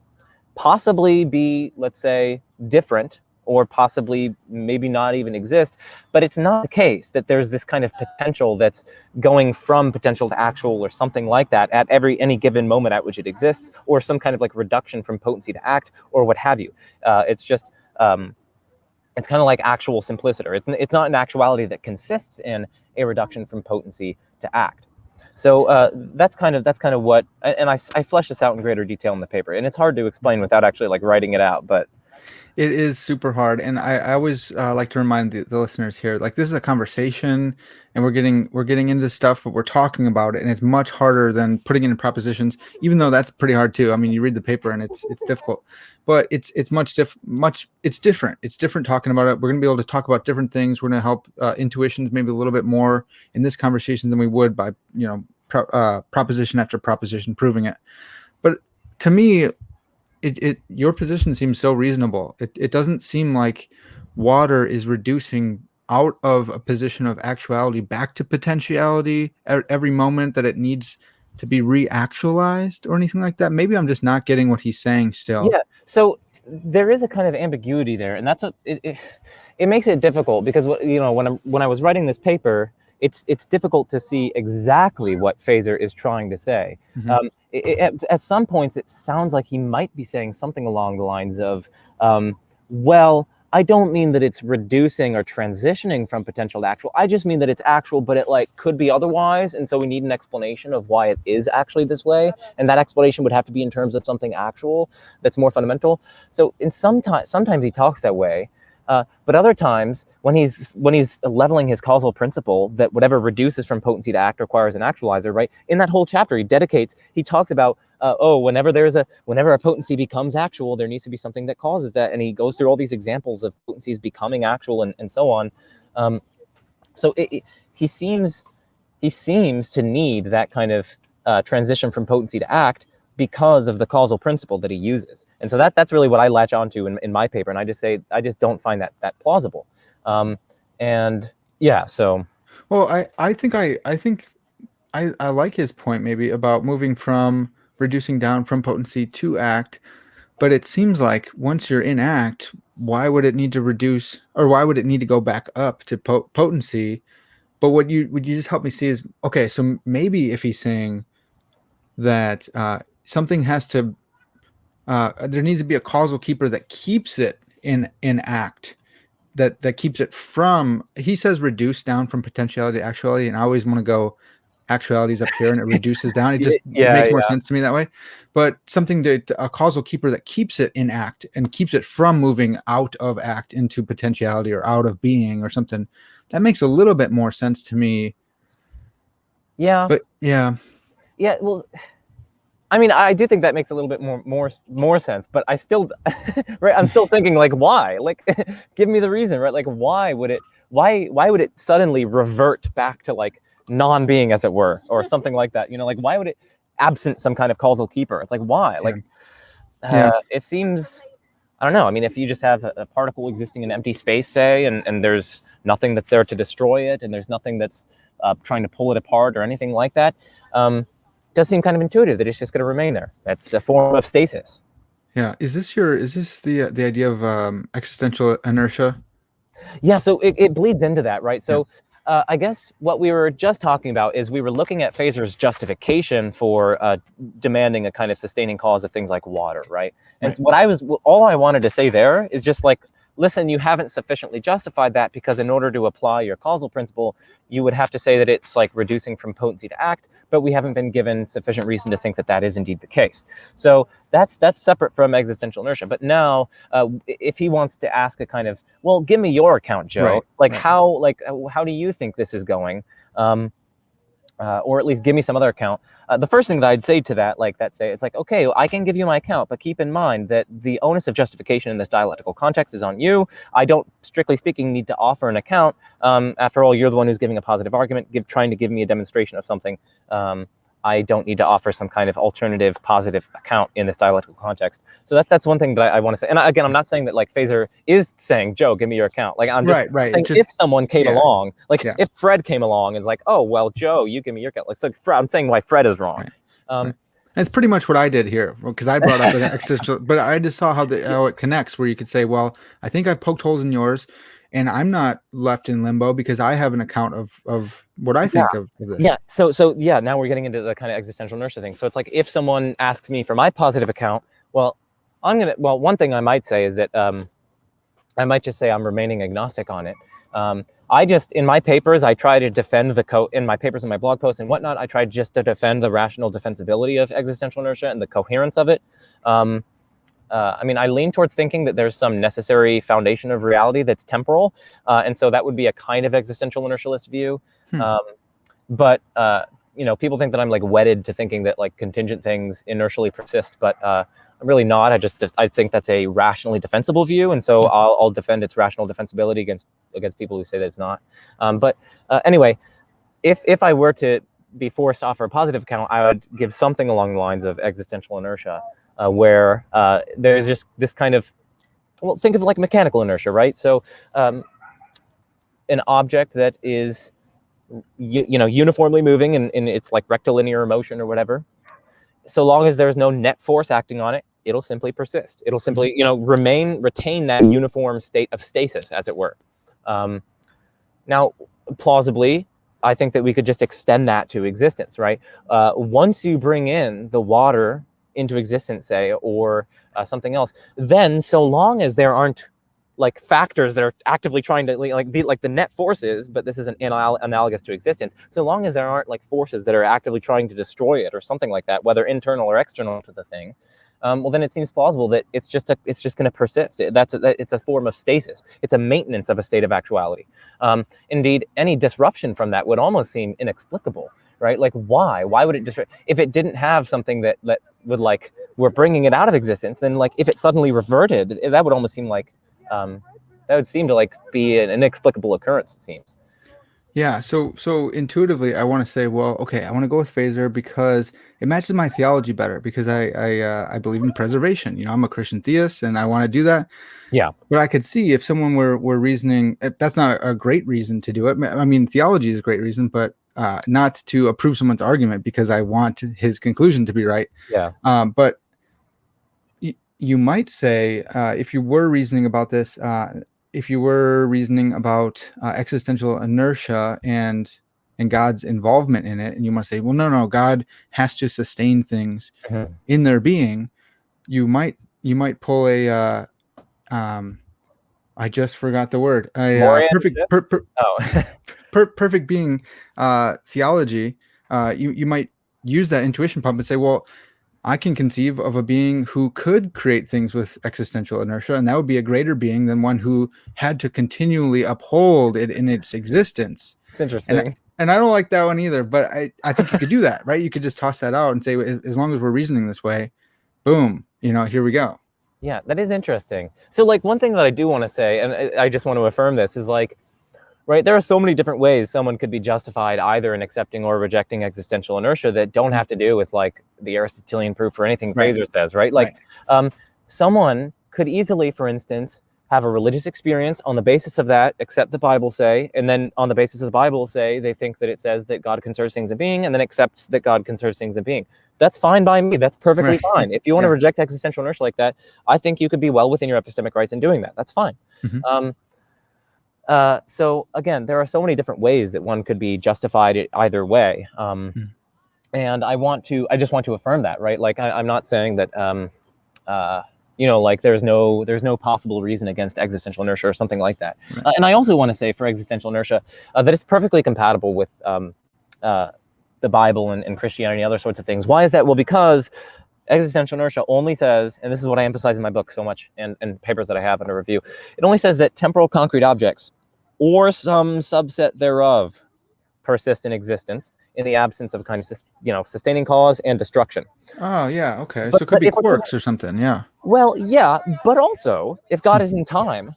possibly be, let's say, different, or possibly maybe not even exist? But it's not the case that there's this kind of potential that's going from potential to actual, or something like that, at any given moment at which it exists, or some kind of like reduction from potency to act, or what have you. It's just it's kind of like actual simpliciter. It's not an actuality that consists in a reduction from potency to act. So that's kind of what, and I flesh this out in greater detail in the paper, and it's hard to explain without actually like writing it out. But It is super hard, and I always like to remind the listeners here, like, this is a conversation, and we're getting into stuff, but we're talking about it, and it's much harder than putting it in propositions. Even though that's pretty hard too. I mean, you read the paper, and it's difficult, but it's it's different. It's different talking about it. We're gonna be able to talk about different things. We're gonna help intuitions maybe a little bit more in this conversation than we would by proposition after proposition proving it. But to me, your position seems so reasonable. It doesn't seem like water is reducing out of a position of actuality back to potentiality at every moment that it needs to be reactualized or anything like that. Maybe I'm just not getting what he's saying still. yeah, so there is a kind of ambiguity there, and that's what it makes it difficult, because when I was writing this paper, it's difficult to see exactly what Feser is trying to say. Mm-hmm. At some points, it sounds like he might be saying something along the lines of, well, I don't mean that it's reducing or transitioning from potential to actual. I just mean that it's actual, but it like could be otherwise, and so we need an explanation of why it is actually this way, and that explanation would have to be in terms of something actual that's more fundamental. So sometimes he talks that way. But other times, when he's leveling his causal principle that whatever reduces from potency to act requires an actualizer, right? In that whole chapter, he talks about whenever a potency becomes actual, there needs to be something that causes that, and he goes through all these examples of potencies becoming actual and so on. So he seems to need that kind of transition from potency to act, because of the causal principle that he uses. And so that's really what I latch onto in my paper. And I just don't find that plausible. And yeah, so. Well, I think I like his point maybe about moving from reducing down from potency to act. But it seems like once you're in act, why would it need to reduce, or why would it need to go back up to potency? But what you would you just help me see is, okay, so maybe if he's saying that something has to, there needs to be a causal keeper that keeps it in act, that keeps it from, he says reduce down from potentiality to actuality, and I always want to go actuality is up here and it reduces down. It just makes more sense to me that way. But something a causal keeper that keeps it in act and keeps it from moving out of act into potentiality or out of being or something, that makes a little bit more sense to me. Yeah. But yeah. Well, I mean, I do think that makes a little bit more sense, but I still, right? I'm still thinking, like, why? Like, give me the reason, right? Like, why would it suddenly revert back to like non-being, as it were, or something like that? You know, like, why would it, absent some kind of causal keeper? It's like, why? Like, it seems, I don't know. I mean, if you just have a particle existing in empty space, say, and there's nothing that's there to destroy it, and there's nothing that's trying to pull it apart or anything like that, does seem kind of intuitive that it's just going to remain there. That's a form of stasis. Yeah. Is this the idea of existential inertia? Yeah, so it bleeds into that, right? So I guess what we were just talking about is we were looking at Feser's justification for demanding a kind of sustaining cause of things like water, right? And all I wanted to say there is just like, listen, you haven't sufficiently justified that, because in order to apply your causal principle, you would have to say that it's like reducing from potency to act, but we haven't been given sufficient reason to think that that is indeed the case. So that's separate from existential inertia. But now, if he wants to ask a kind of, well, give me your account, Joe. How do you think this is going? Or at least give me some other account. The first thing that I'd say to that, it's like, okay, I can give you my account, but keep in mind that the onus of justification in this dialectical context is on you. I don't, strictly speaking, need to offer an account. After all, you're the one who's giving a positive argument, trying to give me a demonstration of something. I don't need to offer some kind of alternative positive account in this dialectical context. So that's one thing that I want to say. And again, I'm not saying that like Feser is saying, Joe, give me your account. Like, I'm just saying, if someone came along, like if Fred came along and is like, oh, well, Joe, you give me your account. Like, so I'm saying why Fred is wrong. That's pretty much what I did here, because I brought up an existential, but I just saw how it connects, where you could say, well, I think I've poked holes in yours, and I'm not left in limbo because I have an account of what I think of this. Yeah. So now we're getting into the kind of existential inertia thing. So it's like, if someone asks me for my positive account, well, one thing I might say is that I might just say I'm remaining agnostic on it. In my papers, I try to defend in my papers and my blog posts and whatnot, I try just to defend the rational defensibility of existential inertia and the coherence of it. I mean, I lean towards thinking that there's some necessary foundation of reality that's temporal. And so that would be a kind of existential inertialist view. But people think that I'm like wedded to thinking that like contingent things inertially persist, but I'm really not. I think that's a rationally defensible view. And so I'll defend its rational defensibility against people who say that it's not. Anyway, if I were to be forced to offer a positive account, I would give something along the lines of existential inertia. Where there's just this kind of, well, think of it like mechanical inertia, right? So an object that is, uniformly moving in its like rectilinear motion or whatever, so long as there's no net force acting on it, it'll simply persist. It'll simply, retain that uniform state of stasis, as it were. Now, plausibly, I think that we could just extend that to existence, right? Once you bring in the water into existence, say, or something else, then so long as there aren't like factors that are actively trying to like the net forces, but this isn't analogous to existence, so long as there aren't like forces that are actively trying to destroy it or something like that, whether internal or external to the thing, well, then it seems plausible that it's just going to persist. It's a form of stasis. It's a maintenance of a state of actuality. Indeed, any disruption from that would almost seem inexplicable, right? Like, why would it disrupt if it didn't have something that would, like, we're bringing it out of existence? Then, like, if it suddenly reverted, that would almost seem like that would seem to like be an inexplicable occurrence, it seems. Yeah, so intuitively, I want to say, well, okay, I want to go with Feser because it matches my theology better, because I believe in preservation. I'm a Christian theist, and I want to do that. Yeah. But I could see if someone were reasoning, that's not a great reason to do it. I mean, theology is a great reason, but not to approve someone's argument because I want his conclusion to be right. Yeah. But you might say, if you were reasoning about this, if you were reasoning about existential inertia and God's involvement in it, and you want to say, well, no, God has to sustain things in their being, you might pull a I just forgot the word. Perfect Moriatic? Oh. perfect being theology. You might use that intuition pump and say, well, I can conceive of a being who could create things with existential inertia, and that would be a greater being than one who had to continually uphold it in its existence. It's interesting. And I don't like that one either, but I think you could do that, right? You could just toss that out and say, as long as we're reasoning this way, boom, here we go. Yeah, that is interesting. So like one thing that I do want to say, and I just want to affirm this, is like, right, there are so many different ways someone could be justified either in accepting or rejecting existential inertia that don't have to do with like the Aristotelian proof or anything Feser says, right? Like someone could easily, for instance, have a religious experience on the basis of that, accept the Bible say, and then on the basis of the Bible say, they think that it says that God conserves things in being, and then accepts that God conserves things in being. That's fine by me. That's perfectly fine. If you want to reject existential inertia like that, I think you could be well within your epistemic rights in doing that. That's fine. So again, there are so many different ways that one could be justified either way. And I just want to affirm that, right? Like I'm not saying that, like there's no possible reason against existential inertia or something like that. And I also want to say for existential inertia that it's perfectly compatible with the Bible and Christianity and other sorts of things. Why is that? Well, because existential inertia only says, and this is what I emphasize in my book so much and papers that I have under review, it only says that temporal concrete objects or some subset thereof persist in existence in the absence of kind of, sustaining cause and destruction. Oh, yeah. Okay. So it could be quarks or something. Yeah. Well, yeah. But also, if God is in time,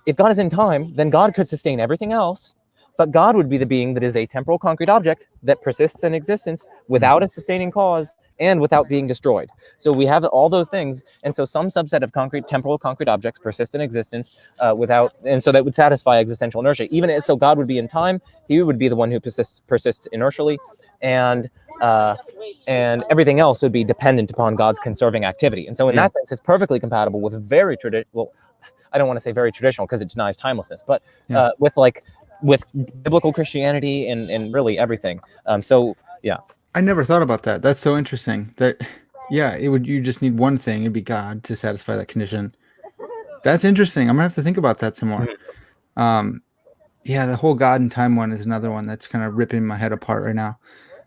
then God could sustain everything else. But God would be the being that is a temporal concrete object that persists in existence without a sustaining cause and without being destroyed. So we have all those things. And so some subset of temporal concrete objects persist in existence and so that would satisfy existential inertia. So God would be in time, he would be the one who persists inertially, and everything else would be dependent upon God's conserving activity. And so in that sense, it's perfectly compatible with very traditional, I don't want to say very traditional because it denies timelessness, but with biblical Christianity and really everything. I never thought about that. That's so interesting. You just need one thing, it'd be God to satisfy that condition. That's interesting. I'm gonna have to think about that some more. The whole God and time one is another one that's kind of ripping my head apart right now.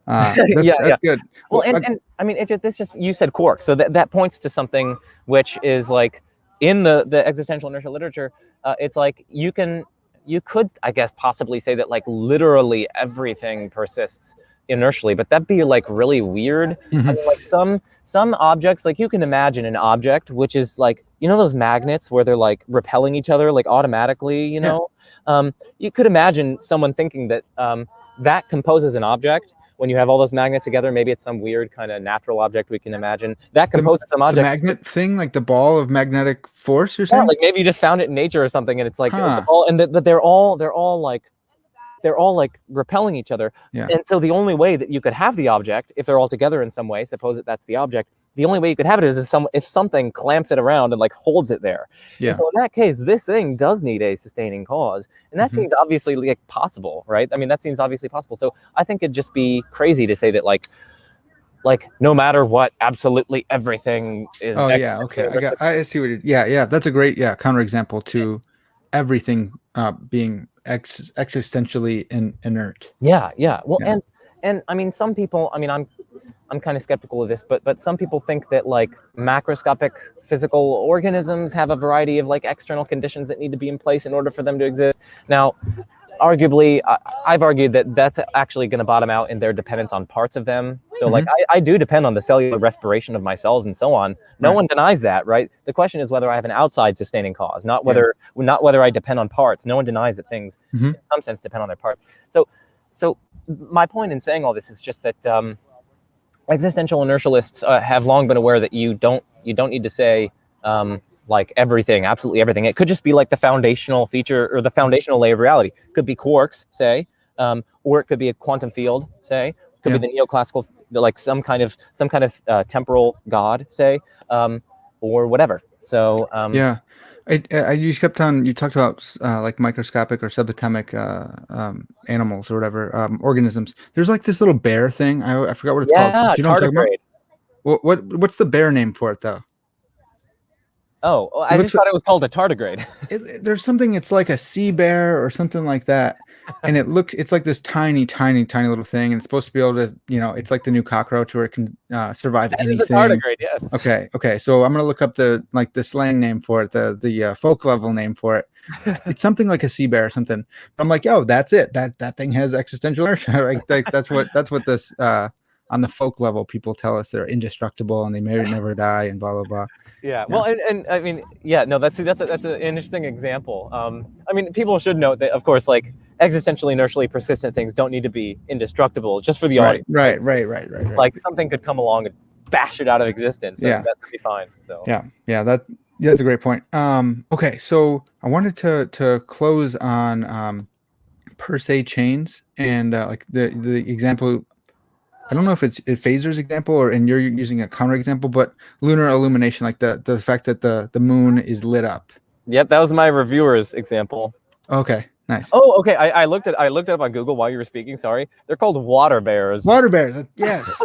That's good. Well, and I mean, you said quark, so that points to something which is like in the existential inertia literature. It's like you could, I guess, possibly say that like literally everything persists inertially, but that'd be like really weird. I mean, like some objects, like you can imagine an object which is like, those magnets where they're like repelling each other like automatically, you could imagine someone thinking that that composes an object. When you have all those magnets together, maybe it's some weird kind of natural object we can imagine that composes some object. The magnet thing, like the ball of magnetic force, you're saying? Yeah, like maybe you just found it in nature or something, and it's like they're all like repelling each other. And so the only way that you could have the object, if they're all together in some way, suppose that that's the object, the only way you could have it is if something clamps it around and like holds it there. And so in that case, this thing does need a sustaining cause, and that seems obviously like possible, right? I mean, that seems obviously possible. So I think it'd just be crazy to say that like no matter what, absolutely everything is. Oh yeah, okay. I see what you're. That's a great counterexample to everything being existentially inert. Well, and I mean, some people, I mean, I'm kind of skeptical of this, but some people think that like macroscopic physical organisms have a variety of like external conditions that need to be in place in order for them to exist. Now, arguably, I've argued that that's actually going to bottom out in their dependence on parts of them. So like I do depend on the cellular respiration of my cells and so on. No one denies that, right? The question is whether I have an outside sustaining cause, not whether I depend on parts. No one denies that things in some sense depend on their parts. So my point in saying all this is just that existential inertialists have long been aware that you don't need to say like everything, absolutely everything. It could just be like the foundational feature or the foundational layer of reality. It could be quarks, say, or it could be a quantum field, say. It could be the neoclassical, like some kind of temporal God, say, or whatever. So you talked about like microscopic or subatomic animals or whatever organisms. There's like this little bear thing. I forgot what it's called. Do you know what I'm talking about? What's the bear name for it though? Oh, I just thought it was called a tardigrade. There's something, it's like a sea bear or something like that. And it's like this tiny, tiny, tiny little thing. And it's supposed to be able to, it's like the new cockroach where it can survive That is a anything. tardigrade, yes. Okay. So I'm going to look up the slang name for it, the folk level name for it. It's something like a sea bear or something. I'm like, oh, that's it. That thing has existential inertia. That's what this, on the folk level, people tell us they're indestructible and they may never die and blah, blah, blah. Yeah, well, and I mean, yeah, no, that's an interesting example. I mean, people should note that, of course, like existentially inertially persistent things don't need to be indestructible, just for the audience. Right. Like something could come along and bash it out of existence, and that would be fine. So yeah, that's a great point. Okay, so I wanted to close on per se chains and like the example. I don't know if it's a Feser's example or and you're using a counter example, but lunar illumination, like the fact that the moon is lit up. Yep, that was my reviewer's example. Okay, nice. Oh, okay. I looked it up on Google while you were speaking. Sorry, they're called water bears. Water bears, yes.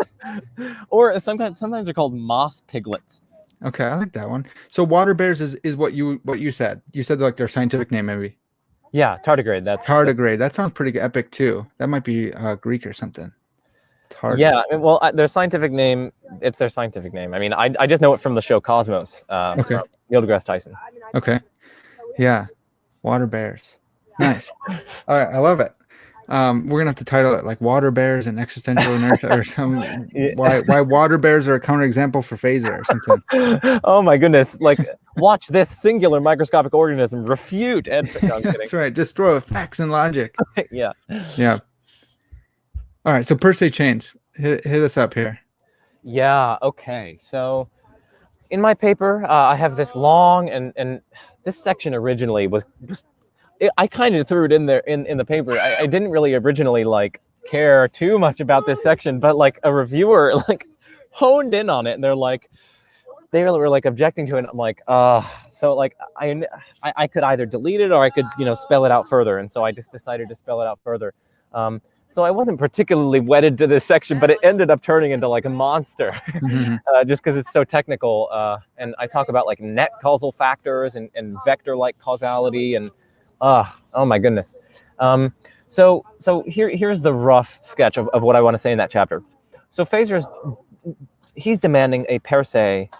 Or sometimes they're called moss piglets. Okay, I like that one. So water bears is what you said. You said like their scientific name, maybe. Yeah, tardigrade. That's tardigrade. That sounds pretty epic too. That might be Greek or something. Yeah, well, their scientific name, it's their scientific name. I mean, I just know it from the show Cosmos, from Neil deGrasse Tyson. Okay. Yeah. Water bears. Nice. All right. I love it. We're going to have to title it like Water Bears and Existential Inertia or some why water bears are a counterexample for Feser or something. Oh my goodness. Like, watch this singular microscopic organism refute. No, I'm kidding. That's right. Destroy facts and logic. Yeah. Yeah. All right, so per se chains, hit us up here. Yeah, okay. So in my paper, I have this long, and this section originally was I kind of threw it in there in the paper. I didn't really originally like care too much about this section, but like a reviewer like honed in on it, and they were like objecting to it. And I'm like, so like I could either delete it or I could spell it out further, and so I just decided to spell it out further. So I wasn't particularly wedded to this section, but it ended up turning into like a monster, just because it's so technical. And I talk about like net causal factors and vector-like causality, and oh my goodness. So here's the rough sketch of what I want to say in that chapter. So he's demanding a per se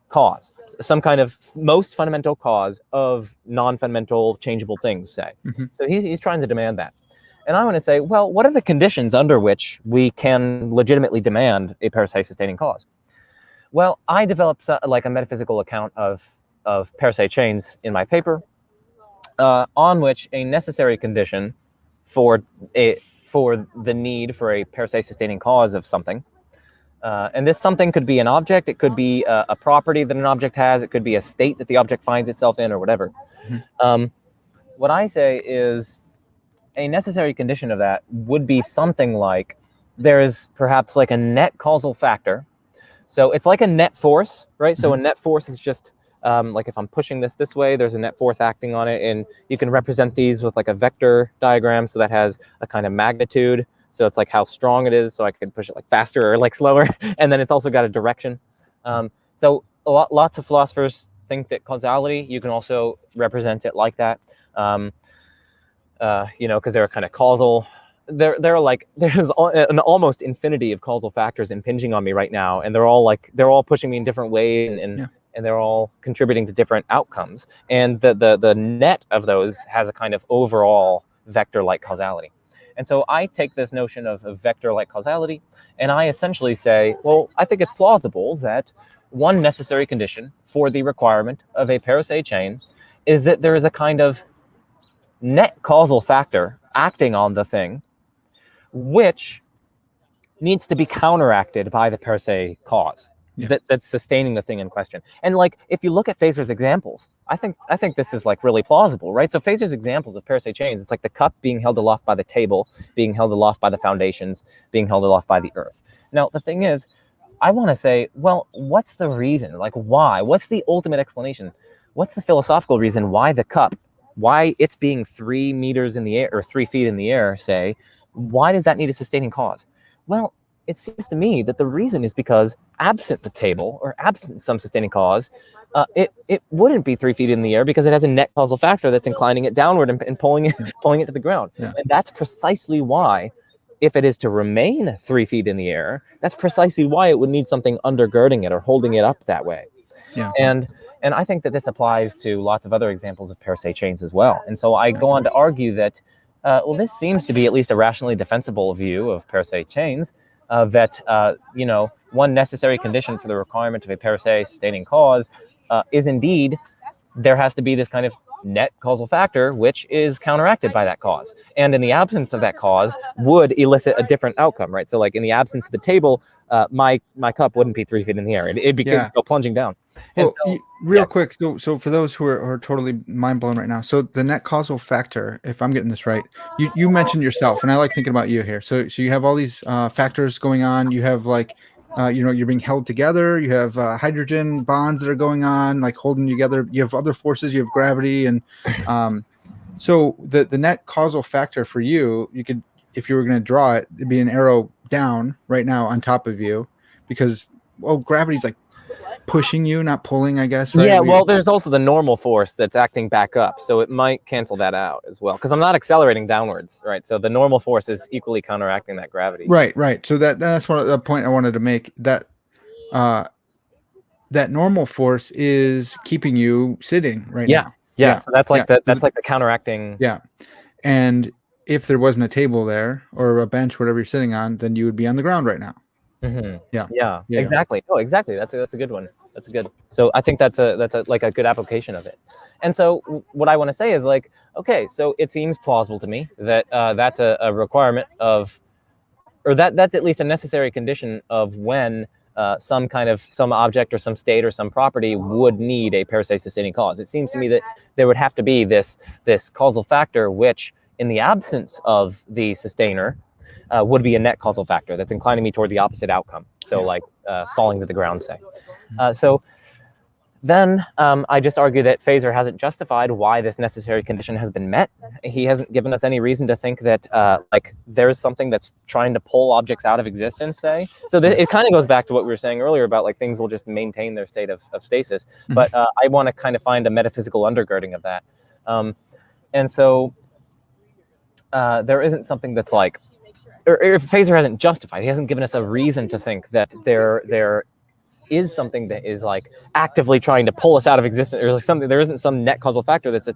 cause, some kind of most fundamental cause of non-fundamental changeable things, say. So he's trying to demand that. And I want to say, well, what are the conditions under which we can legitimately demand a per se sustaining cause? Well, I developed like a metaphysical account of per se chains in my paper, on which a necessary condition for the need for a per se sustaining cause of something, and this something could be an object, it could be a property that an object has, it could be a state that the object finds itself in, or whatever. What I say is, a necessary condition of that would be something like there's perhaps like a net causal factor. So it's like a net force, right? So a net force is just like if I'm pushing this way, there's a net force acting on it. And you can represent these with like a vector diagram. So that has a kind of magnitude. So it's like how strong it is. So I can push it like faster or like slower. And then it's also got a direction. So lots of philosophers think that causality, you can also represent it like that. Because they're kind of causal. There's an almost infinity of causal factors impinging on me right now, and they're all pushing me in different ways, and they're all contributing to different outcomes. And the net of those has a kind of overall vector-like causality. And so I take this notion of vector-like causality, and I essentially say, well, I think it's plausible that one necessary condition for the requirement of a per se chain is that there is a kind of net causal factor acting on the thing, which needs to be counteracted by the per se cause that's sustaining the thing in question. And like, if you look at Feser's examples, I think this is like really plausible, right? So Feser's examples of per se chains, it's like the cup being held aloft by the table, being held aloft by the foundations, being held aloft by the earth. Now, the thing is, I want to say, well, what's the reason? Like, why? What's the ultimate explanation? What's the philosophical reason why the cup, why it's being 3 meters in the air or 3 feet in the air, say, why does that need a sustaining cause? Well, it seems to me that the reason is because absent the table or absent some sustaining cause, It wouldn't be 3 feet in the air because it has a net causal factor that's inclining it downward and pulling it to the ground. Yeah. And that's precisely why, if it is to remain 3 feet in the air, that's precisely why it would need something undergirding it or holding it up that way. Yeah. And I think that this applies to lots of other examples of per se chains as well. And so I go on to argue that, well, this seems to be at least a rationally defensible view of per se chains, that, one necessary condition for the requirement of a per se sustaining cause is indeed there has to be this kind of net causal factor, which is counteracted by that cause. And in the absence of that cause would elicit a different outcome, right? So like in the absence of the table, my cup wouldn't be 3 feet in the air. It'd be go plunging down. Well, real quick, so for those who are totally mind blown right now, so the net causal factor, if I'm getting this right, you mentioned yourself, and I like thinking about you here. So you have all these factors going on. You have like, you're being held together. You have hydrogen bonds that are going on, like holding you together. You have other forces. You have gravity, and so the net causal factor for you could, if you were going to draw it, it'd be an arrow down right now on top of you, because gravity's like pushing you, not pulling, I guess, right? Yeah, well, there's also the normal force that's acting back up, so it might cancel that out as well, because I'm not accelerating downwards, right? So the normal force is equally counteracting that gravity. Right. So that's one of the point I wanted to make, that that normal force is keeping you sitting right now. Yeah. So that's like that's like the counteracting. Yeah. And if there wasn't a table there or a bench, whatever you're sitting on, then you would be on the ground right now. Mm-hmm. Yeah. Exactly. Oh, exactly. That's a good one. That's a good. So I think that's a like a good application of it. And so what I want to say is like, okay, so it seems plausible to me that that's a requirement of, or that's at least a necessary condition of when some object or some state or some property would need a per se sustaining cause. It seems to me that there would have to be this causal factor, which in the absence of the sustainer would be a net causal factor that's inclining me toward the opposite outcome. So like falling to the ground, say. So then I just argue that Feser hasn't justified why this necessary condition has been met. He hasn't given us any reason to think that like there's something that's trying to pull objects out of existence, say. So it kind of goes back to what we were saying earlier about like things will just maintain their state of stasis. But I want to kind of find a metaphysical undergirding of that. And so there isn't something that's like, or if Feser hasn't justified, he hasn't given us a reason to think that there is something that is like actively trying to pull us out of existence, or like something. There isn't some net causal factor that's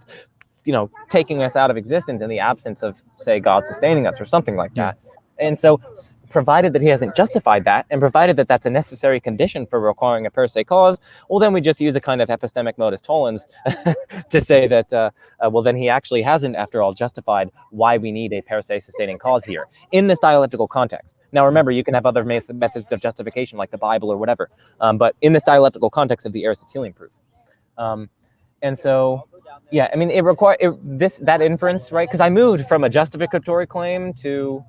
taking us out of existence in the absence of, say, God sustaining us or something like that. And so, provided that he hasn't justified that, and provided that that's a necessary condition for requiring a per se cause, well, then we just use a kind of epistemic modus tollens to say that, well, then he actually hasn't, after all, justified why we need a per se sustaining cause here in this dialectical context. Now, remember, you can have other methods of justification, like the Bible or whatever, but in this dialectical context of the Aristotelian proof. And so, yeah, I mean, it requires that inference, right? Because I moved from a justificatory claim to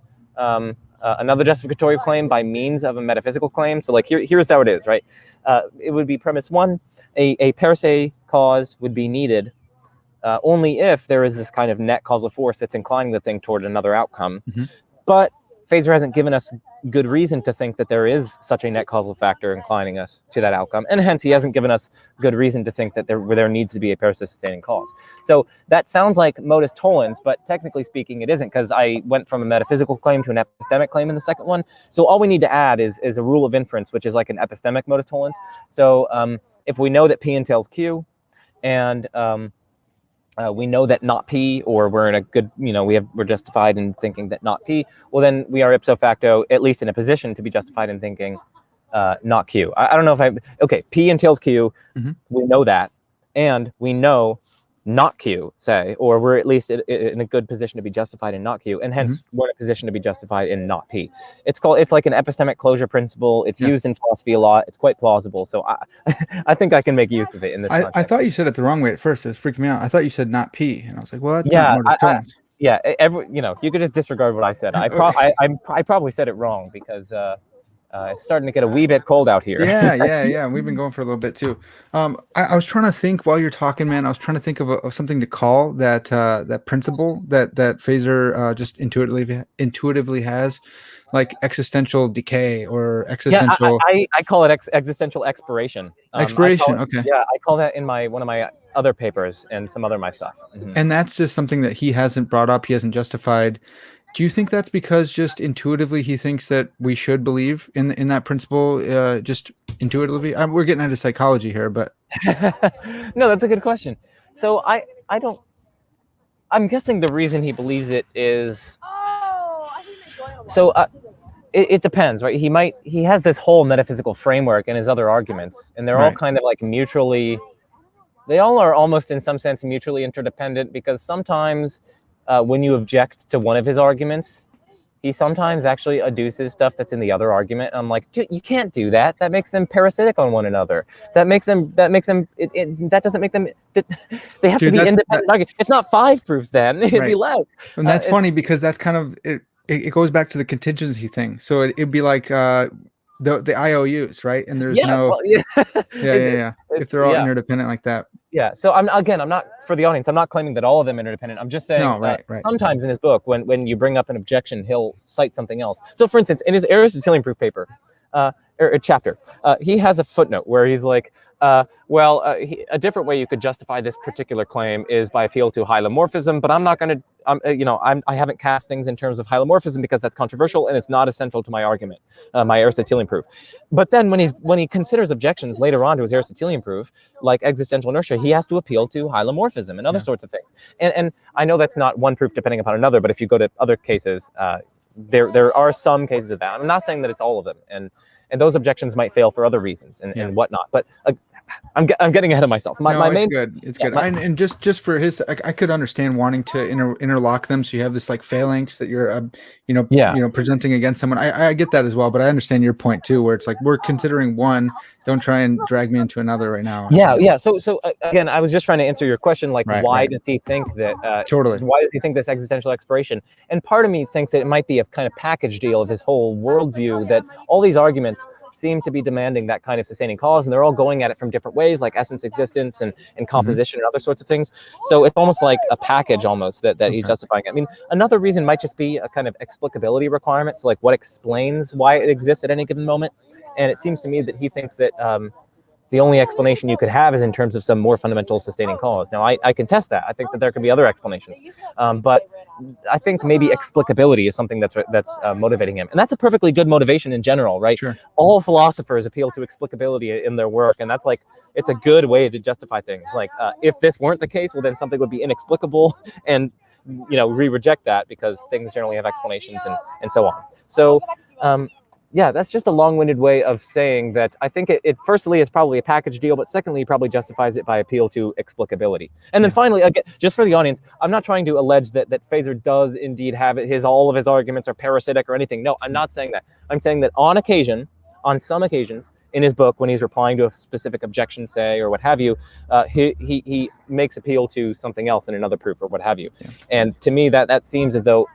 another justificatory claim by means of a metaphysical claim. So like here's how it is, right? It would be premise one, a per se cause would be needed only if there is this kind of net causal force that's inclining the thing toward another outcome. But Feser hasn't given us good reason to think that there is such a net causal factor inclining us to that outcome, and hence he hasn't given us good reason to think that there needs to be a per se sustaining cause. So that sounds like modus tollens, but technically speaking it isn't, because I went from a metaphysical claim to an epistemic claim in the second one. So all we need to add is a rule of inference, which is like an epistemic modus tollens. So if we know that P entails Q, and we know that not P, or we're in a good, we're justified in thinking that not P, well, then we are ipso facto at least in a position to be justified in thinking not Q. I don't know if P entails Q, we know that, and we know not Q, say, or we're at least in a good position to be justified in not Q, and hence we're in a position to be justified in not P. It's like an epistemic closure principle. It's used in philosophy a lot. It's quite plausible. So I think I can make use of it in this context. I thought you said it the wrong way at first. It was freaking me out. I thought you said not P, and I was like, well, that's not modus tollens. Yeah, you could just disregard what I said. I probably said it wrong because It's starting to get a wee bit cold out here. Yeah. We've been going for a little bit too. I was trying to think while you're talking, man. I was trying to think of something to call that principle that Feser just intuitively has, like existential decay or Yeah, existential I call it existential expiration. expiration. Okay. Yeah, I call that in one of my other papers and some other of my stuff. Mm-hmm. And that's just something that he hasn't brought up. He hasn't justified. Do you think that's because just intuitively he thinks that we should believe in that principle, just intuitively? We're getting into psychology here, but no, that's a good question. So I don't. I'm guessing the reason he believes it is. So it depends, right? He has this whole metaphysical framework and his other arguments, and they're all kind of like mutually. They all are almost in some sense mutually interdependent, because sometimes when you object to one of his arguments, he sometimes actually adduces stuff that's in the other argument. And I'm like, dude, you can't do that. That makes them parasitic on one another. That doesn't make them, they have to be independent arguments. It's not 5 proofs then, it'd be less. And that's funny because that's kind of, it goes back to the contingency thing. So it'd be like the IOUs, right? And there's if they're all interdependent like that. Yeah. So I'm not, for the audience, I'm not claiming that all of them are interdependent. I'm just saying sometimes in his book, when you bring up an objection, he'll cite something else. So for instance, in his Aristotelian proof paper, or chapter, he has a footnote where he's like, a different way you could justify this particular claim is by appeal to hylomorphism, but I'm not going to, I haven't cast things in terms of hylomorphism because that's controversial and it's not essential to my argument, my Aristotelian proof. But then when he considers objections later on to his Aristotelian proof, like existential inertia, he has to appeal to hylomorphism and other sorts of things. And I know that's not one proof depending upon another, but if you go to other cases, there are some cases of that. I'm not saying that it's all of them, and those objections might fail for other reasons and whatnot. But I'm getting ahead of myself. It's good. And just for his, I could understand wanting to interlock them, so you have this like phalanx that you're, presenting against someone. I get that as well, but I understand your point too, where it's like we're considering one. Don't try and drag me into another right now. Yeah. So again, I was just trying to answer your question, like why does he think that? Totally. Why does he think this existential expiration? And part of me thinks that it might be a kind of package deal of his whole worldview, that all these arguments seem to be demanding that kind of sustaining cause, and they're all going at it from different ways, like essence, existence, and composition and other sorts of things. So it's almost like a package almost that he's justifying. I mean, another reason might just be a kind of explicability requirement. So like what explains why it exists at any given moment. And it seems to me that he thinks that the only explanation you could have is in terms of some more fundamental sustaining cause. Now, I contest that. I think that there could be other explanations. But I think maybe explicability is something that's motivating him. And that's a perfectly good motivation in general, right? Sure. All philosophers appeal to explicability in their work. And that's like, it's a good way to justify things. Like, if this weren't the case, well, then something would be inexplicable. And, we reject that because things generally have explanations and so on. So, yeah, that's just a long-winded way of saying that I think it firstly is probably a package deal, but secondly, he probably justifies it by appeal to explicability. And then finally, again, just for the audience, I'm not trying to allege that Feser does indeed have all of his arguments are parasitic or anything. No, I'm not saying that. I'm saying that on some occasions, in his book, when he's replying to a specific objection, say, or what have you, he makes appeal to something else in another proof or what have you. Yeah. And to me, that seems as though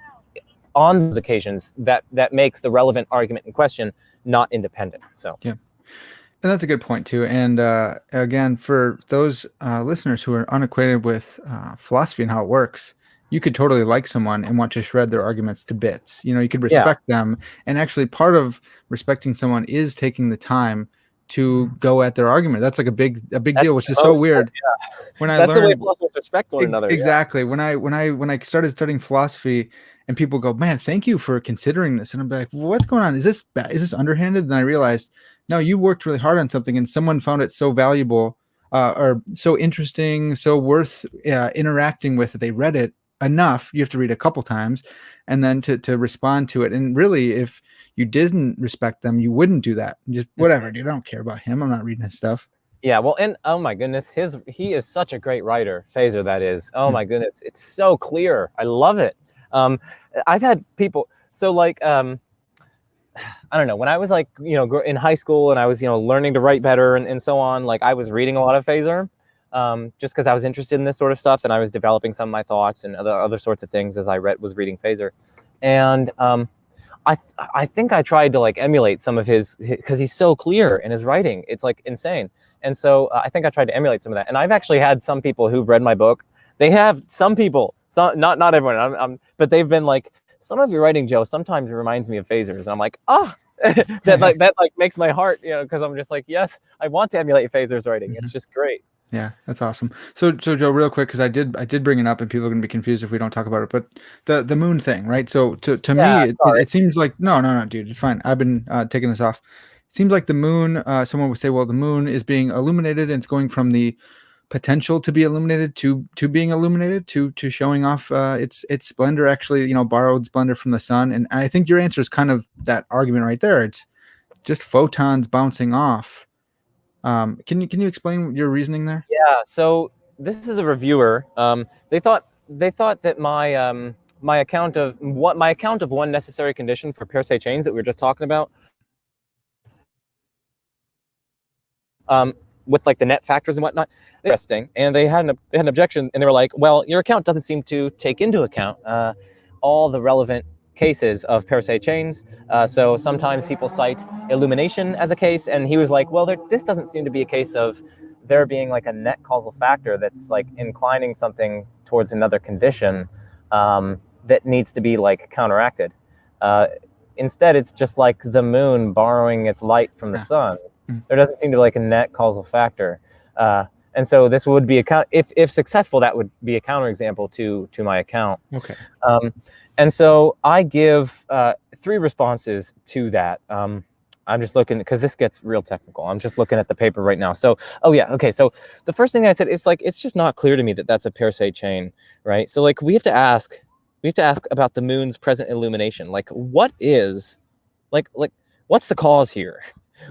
on those occasions that makes the relevant argument in question not independent. So yeah, and that's a good point too. And again, for those listeners who are unacquainted with philosophy and how it works, you could totally like someone and want to shred their arguments to bits. You could respect them, and actually part of respecting someone is taking the time to go at their argument. That's like a big deal, which is so weird. When I learned, the way philosophers respect one another. Exactly. When I started studying philosophy, and people go, "Man, thank you for considering this," and I'm like, well, "What's going on? Is this underhanded?" And I realized, no, you worked really hard on something, and someone found it so valuable, or so interesting, so worth interacting with that they read it enough. You have to read a couple times, and then to respond to it. And really, if you didn't respect them, you wouldn't do that. Just whatever, dude. I don't care about him. I'm not reading his stuff. Yeah, well, and oh my goodness, he is such a great writer, Feser. That is, oh my goodness, it's so clear. I love it. I've had people, so like, I don't know, when I was like, in high school and I was, learning to write better and so on, like I was reading a lot of Feser, just because I was interested in this sort of stuff, and I was developing some of my thoughts and other sorts of things as I was reading Feser. And I think I tried to like emulate some of his, because he's so clear in his writing. It's like insane. And so I think I tried to emulate some of that. And I've actually had some people who've read my book. They have some people, some, not everyone, but they've been like, some of your writing, Joe, sometimes it reminds me of Feser's. And I'm like, that makes my heart, because I'm just like, yes, I want to emulate Feser's writing. Mm-hmm. It's just great. Yeah, that's awesome. So Joe, real quick, because I did bring it up, and people are going to be confused if we don't talk about it. But the moon thing, right? So to me, it seems like no, dude, it's fine. I've been taking this off. It seems like the moon. Someone would say, well, the moon is being illuminated, and it's going from the potential to be illuminated to being illuminated to showing off its splendor. Actually, borrowed splendor from the sun. And I think your answer is kind of that argument right there. It's just photons bouncing off. Can you explain your reasoning there? Yeah. So this is a reviewer. They thought that my account of one necessary condition for Pensées chains that we were just talking about, with like the net factors and whatnot, interesting. And they had an objection, and they were like, well, your account doesn't seem to take into account all the relevant cases of Pensées chains. So sometimes people cite illumination as a case, and he was like, well, this doesn't seem to be a case of there being like a net causal factor that's like inclining something towards another condition that needs to be like counteracted. Instead, it's just like the moon borrowing its light from the sun. There doesn't seem to be like a net causal factor. And so this would be if successful, that would be a counterexample to my account. Okay. And so I give 3 responses to that. I'm just looking, because this gets real technical. I'm just looking at the paper right now. So, okay. So the first thing I said is like, it's just not clear to me that that's a Pensées chain, right? So like we have to ask about the moon's present illumination. Like what is, like what's the cause here?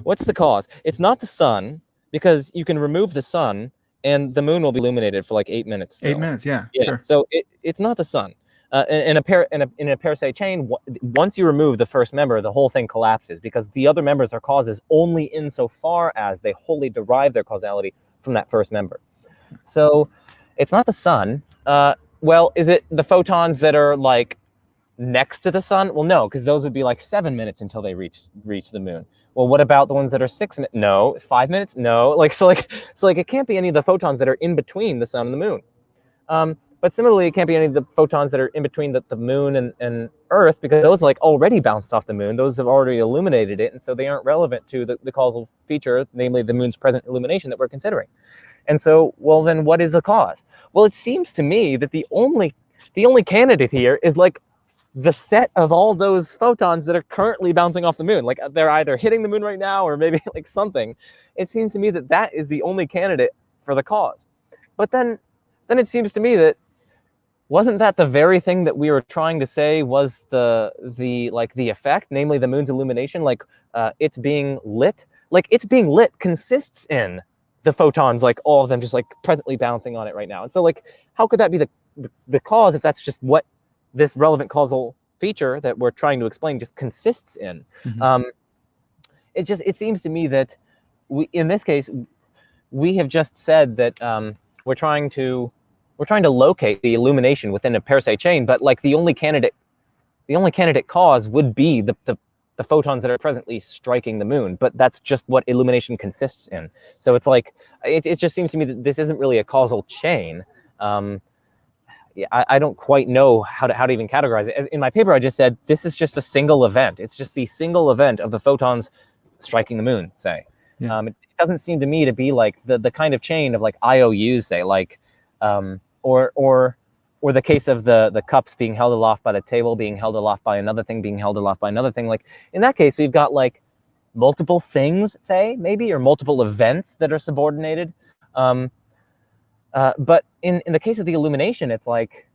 What's the cause? It's not the sun, because you can remove the sun and the moon will be illuminated for like 8 minutes. Still. 8 minutes, yeah. Sure. So it's not the sun. In a Pensées chain, once you remove the first member, the whole thing collapses, because the other members are causes only insofar as they wholly derive their causality from that first member. So it's not the sun. Well, is it the photons that are like next to the sun? Well, no, because those would be like 7 minutes until they reach the moon. Well, what about the ones that are 6 minutes? No. 5 minutes? No. So it can't be any of the photons that are in between the sun and the moon. But similarly, it can't be any of the photons that are in between the moon and Earth, because those like already bounced off the moon. Those have already illuminated it, and so they aren't relevant to the causal feature, namely the moon's present illumination that we're considering. And so, well, then what is the cause? Well, it seems to me that the only candidate here is like the set of all those photons that are currently bouncing off the moon. Like they're either hitting the moon right now or maybe like something. It seems to me that is the only candidate for the cause. But then it seems to me that wasn't that the very thing that we were trying to say was the effect, namely the moon's illumination, like it's being lit? Like it's being lit consists in the photons, like all of them just like presently bouncing on it right now. And so like, how could that be the cause if that's just what this relevant causal feature that we're trying to explain just consists in? Mm-hmm. It seems to me that in this case, we have just said that we're trying to locate the illumination within a Pensées chain, but like the only candidate cause would be the photons that are presently striking the moon, but that's just what illumination consists in. So it's like, it just seems to me that this isn't really a causal chain. I don't quite know how to even categorize it. In my paper, I just said, this is just a single event. It's just the single event of the photons striking the moon, say. Yeah. It doesn't seem to me to be like the kind of chain of like IOUs, say, like, or the case of the cups being held aloft by the table, being held aloft by another thing, being held aloft by another thing. Like in that case, we've got like multiple things, say, maybe, or multiple events that are subordinated. But in the case of the illumination, it's like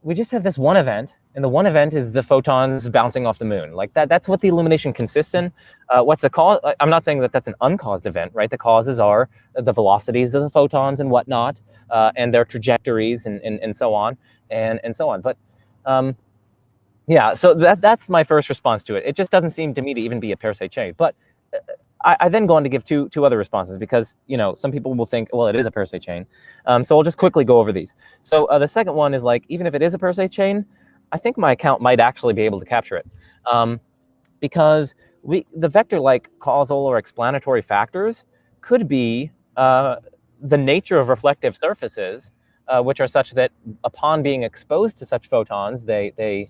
we just have this one event, and the one event is the photons bouncing off the moon. Like that's what the illumination consists in. What's the cause? I'm not saying that that's an uncaused event, right? The causes are the velocities of the photons and whatnot, and their trajectories and so on and so on. But yeah, so that's my first response to it. It just doesn't seem to me to even be a Pensées chain. But I then go on to give two other responses, because some people will think, well, it is a Pensées chain. So I'll just quickly go over these. So the second one is like, even if it is a Pensées chain, I think my account might actually be able to capture it. Because the vector-like causal or explanatory factors could be the nature of reflective surfaces, which are such that upon being exposed to such photons, they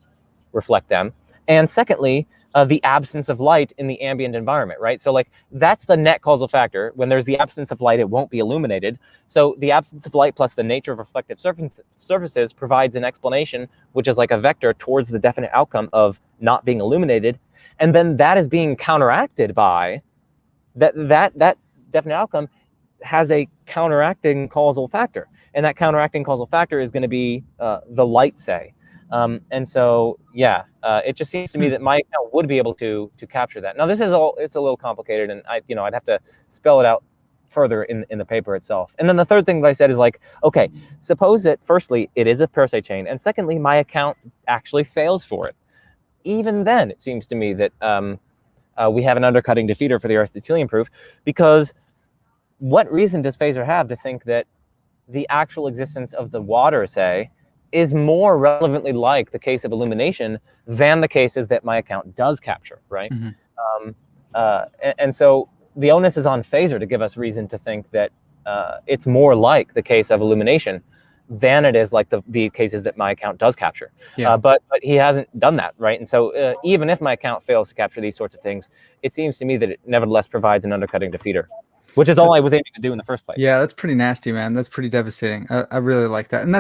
reflect them. And secondly, the absence of light in the ambient environment, right? So like that's the net causal factor. When there's the absence of light, it won't be illuminated. So the absence of light plus the nature of reflective surfaces provides an explanation, which is like a vector towards the definite outcome of not being illuminated. And then that is being counteracted by that definite outcome has a counteracting causal factor. And that counteracting causal factor is going to be the light, say. And so, yeah, it just seems to me that my account would be able to capture that. Now, this is it's a little complicated, and I'd have to spell it out further in the paper itself. And then the third thing that I said is like, okay, suppose that firstly, it is a Persei chain, and secondly, my account actually fails for it. Even then, it seems to me that we have an undercutting defeater for the Aristotelian proof, because what reason does Feser have to think that the actual existence of the water, say, is more relevantly like the case of illumination than the cases that my account does capture, right? Mm-hmm. And so the onus is on Feser to give us reason to think that it's more like the case of illumination than it is like the cases that my account does capture. Yeah. But he hasn't done that, right? And so even if my account fails to capture these sorts of things, it seems to me that it nevertheless provides an undercutting defeater, which is all I was aiming to do in the first place. Yeah, that's pretty nasty, man. That's pretty devastating. I really like that. And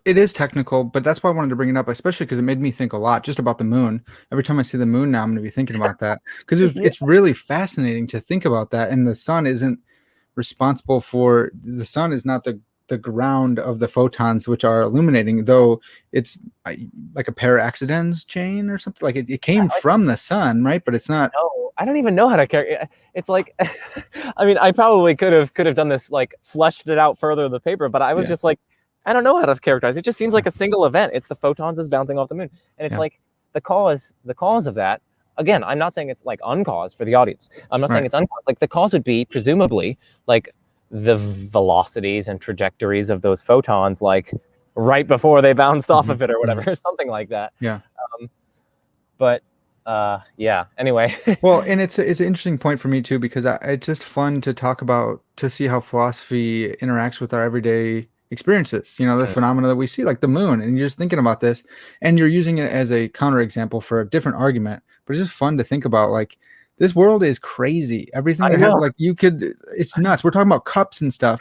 it is technical, but that's why I wanted to bring it up, especially because it made me think a lot just about the moon. Every time I see the moon now, I'm going to be thinking about that, because it's really fascinating to think about that. And the sun isn't responsible for, the sun is not the ground of the photons which are illuminating, though it's like a para-accidens chain or something. Like it came from the sun, right? But it's not. No, I don't even know how to characterize. It's like, I mean, I probably could have done this, like fleshed it out further in the paper, but I was just like, I don't know how to characterize it. It just seems like a single event. It's the photons is bouncing off the moon, and it's like the cause of that. Again, I'm not saying it's like uncaused for the audience. I'm not saying it's uncaused. Like the cause would be presumably like the velocities and trajectories of those photons, like right before they bounced off of it or whatever, or something like that. Yeah. But yeah, anyway. Well, and it's an interesting point for me too, because it's just fun to talk about, to see how philosophy interacts with our everyday experiences, the phenomena that we see, like the moon, and you're just thinking about this and you're using it as a counterexample for a different argument. But it's just fun to think about, like, this world is crazy. Everything that happens, like it's nuts. We're talking about cups and stuff.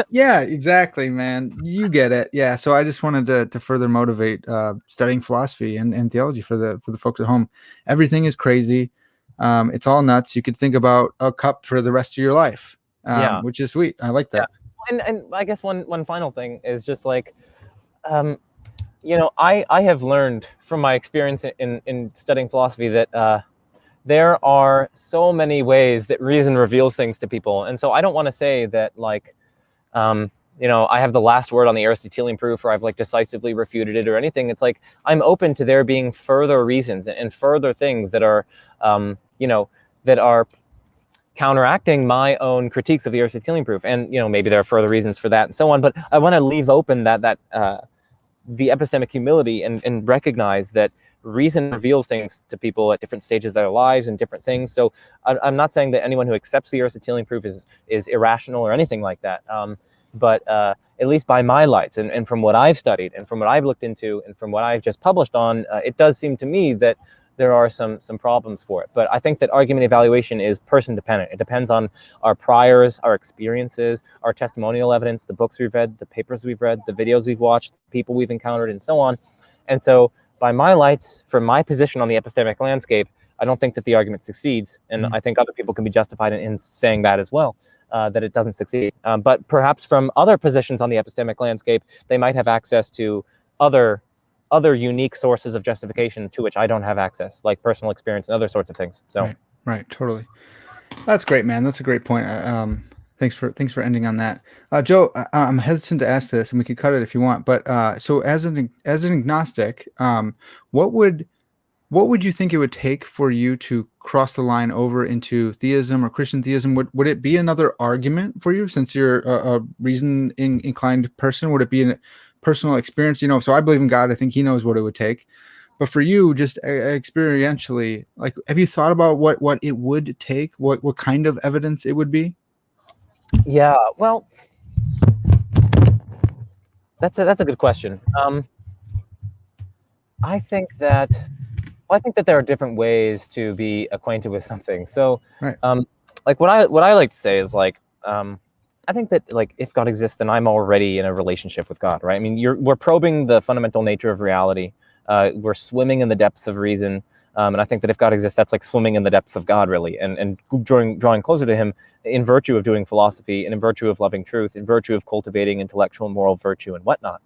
Yeah, exactly, man. You get it. Yeah. So I just wanted to further motivate studying philosophy and theology for the folks at home. Everything is crazy. It's all nuts. You could think about a cup for the rest of your life, which is sweet. I like that. Yeah. And I guess one final thing is just like, I have learned from my experience in studying philosophy that there are so many ways that reason reveals things to people. And so I don't want to say that, like, I have the last word on the Aristotelian proof, or I've like decisively refuted it or anything. It's like, I'm open to there being further reasons and further things that are, that are counteracting my own critiques of the Aristotelian proof. And, maybe there are further reasons for that and so on. But I want to leave open that the epistemic humility and recognize that reason reveals things to people at different stages of their lives and different things. So I'm not saying that anyone who accepts the Aristotelian proof is irrational or anything like that. But at least by my lights and from what I've studied and from what I've looked into and from what I've just published on, it does seem to me that there are some problems for it. But I think that argument evaluation is person dependent. It depends on our priors, our experiences, our testimonial evidence, the books we've read, the papers we've read, the videos we've watched, people we've encountered, and so on. And so by my lights, from my position on the epistemic landscape, I don't think that the argument succeeds. And I think other people can be justified in saying that as well, that it doesn't succeed. But perhaps from other positions on the epistemic landscape, they might have access to other unique sources of justification to which I don't have access, like personal experience and other sorts of things. So right, totally. That's great, man. That's a great point. Thanks for ending on that, Joe. I'm hesitant to ask this, and we could cut it if you want. But so as an agnostic, what would you think it would take for you to cross the line over into theism or Christian theism? Would it be another argument for you, since you're a reason inclined person? Would it be a personal experience? So I believe in God. I think He knows what it would take. But for you, just experientially, like, have you thought about what it would take, what kind of evidence it would be? Yeah, well, that's a good question. I think that there are different ways to be acquainted with something. So, Right. like what I like to say is like, I think that like if God exists, then I'm already in a relationship with God, right? I mean, we're probing the fundamental nature of reality. We're swimming in the depths of reason. And I think that if God exists, that's like swimming in the depths of God, really, and drawing closer to Him in virtue of doing philosophy, and in virtue of loving truth, in virtue of cultivating intellectual and moral virtue and whatnot.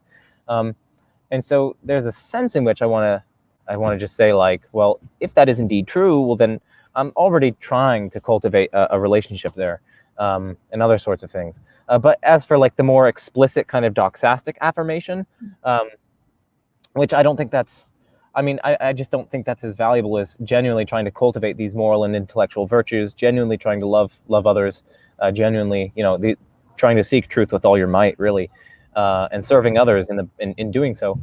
And so there's a sense in which I want to just say, like, well, if that is indeed true, well, then I'm already trying to cultivate a relationship there, and other sorts of things. But as for like the more explicit kind of doxastic affirmation, which I don't think that's, I mean, I just don't think that's as valuable as genuinely trying to cultivate these moral and intellectual virtues, genuinely trying to love others, genuinely, trying to seek truth with all your might, really, and serving others in doing so,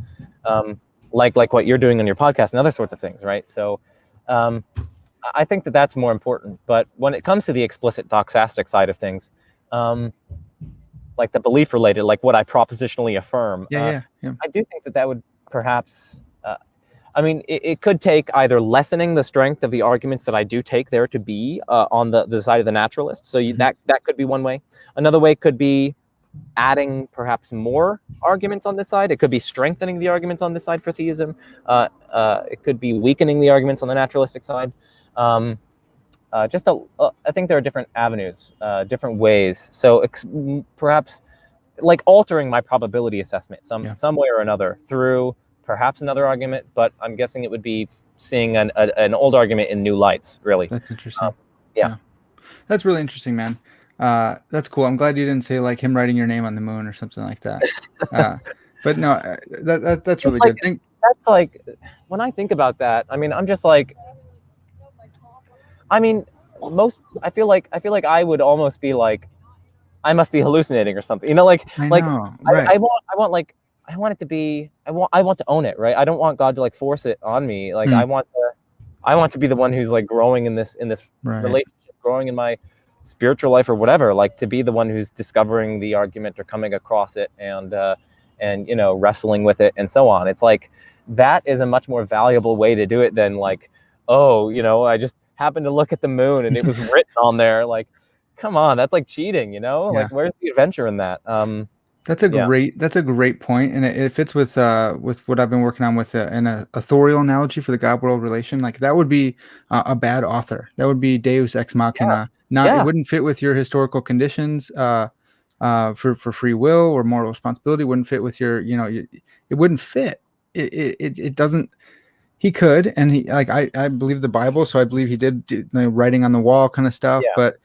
like what you're doing on your podcast and other sorts of things, right? So I think that that's more important. But when it comes to the explicit doxastic side of things, like the belief related, like what I propositionally affirm, Yeah. I do think that would perhaps, I mean, it could take either lessening the strength of the arguments that I do take there to be on the side of the naturalist. So that could be one way. Another way could be adding perhaps more arguments on this side. It could be strengthening the arguments on this side for theism. It could be weakening the arguments on the naturalistic side. I think there are different avenues, different ways. So perhaps like altering my probability assessment some way or another through perhaps another argument, but I'm guessing it would be seeing an old argument in new lights, really. That's interesting. Yeah. That's really interesting, man. That's cool. I'm glad you didn't say like him writing your name on the moon or something like that. But no, that's really good. That's like, when I think about that, I mean, I'm just like, I mean, I feel like I would almost be like, I must be hallucinating or something, like, right. I want it to be, I want to own it, right? I don't want God to like force it on me. Like, I want to be the one who's like growing in this relationship, growing in my spiritual life or whatever, like to be the one who's discovering the argument or coming across it and wrestling with it and so on. It's like, that is a much more valuable way to do it than like, I just happened to look at the moon and it was written on there. Like, come on, that's like cheating, like, where's the adventure in that? That's a great point, and it fits with what I've been working on with an authorial analogy for the God-world relation. Like, that would be a bad author. That would be Deus ex machina. It wouldn't fit with your historical conditions for free will or moral responsibility. It wouldn't fit with your, it wouldn't fit. It doesn't. He could, and he, like, I believe the Bible, so I believe he did writing on the wall kind of stuff, but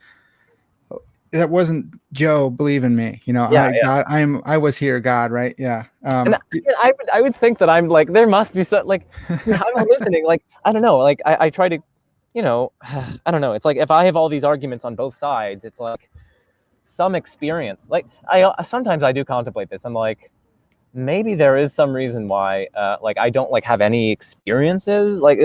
that wasn't Joe. Believe in me, God. I was here, God, right? Yeah. And I would think that I'm like, there must be some, like, I'm listening. Like, I don't know. Like, I try to, I don't know. It's like, if I have all these arguments on both sides, it's like some experience. Like, sometimes I do contemplate this. I'm like, maybe there is some reason why, like, I don't like have any experiences, like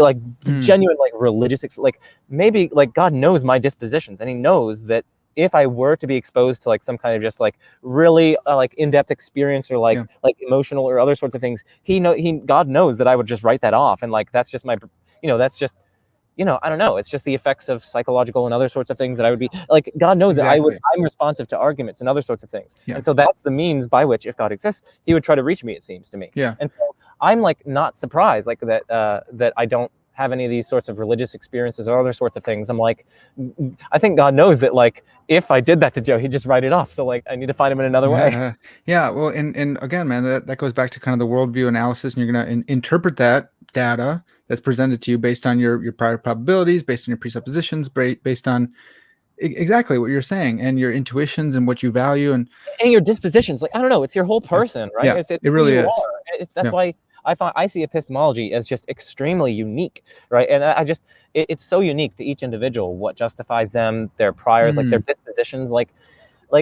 genuine, like religious, like maybe like God knows my dispositions, and He knows that if I were to be exposed to like some kind of just like really like in-depth experience or like emotional or other sorts of things, God knows that I would just write that off, and like that's just my, that's just, I don't know. It's just the effects of psychological and other sorts of things that I would be like, God knows that I'm responsive to arguments and other sorts of things. Yeah. And so that's the means by which, if God exists, He would try to reach me, it seems to me. Yeah. And so I'm like not surprised like that I don't have any of these sorts of religious experiences or other sorts of things. I'm like, I think God knows that like, if I did that to Joe, he'd just write it off. So like, I need to find him in another way. Yeah. Well, and again, man, that goes back to kind of the worldview analysis, and you're going to interpret that data that's presented to you based on your prior probabilities, based on your presuppositions, based on exactly what you're saying, and your intuitions and what you value, and your dispositions. Like, I don't know, it's your whole person, right? Yeah, it really is. That's why I see epistemology as just extremely unique, right? And it's so unique to each individual, what justifies them, their priors, like their dispositions, like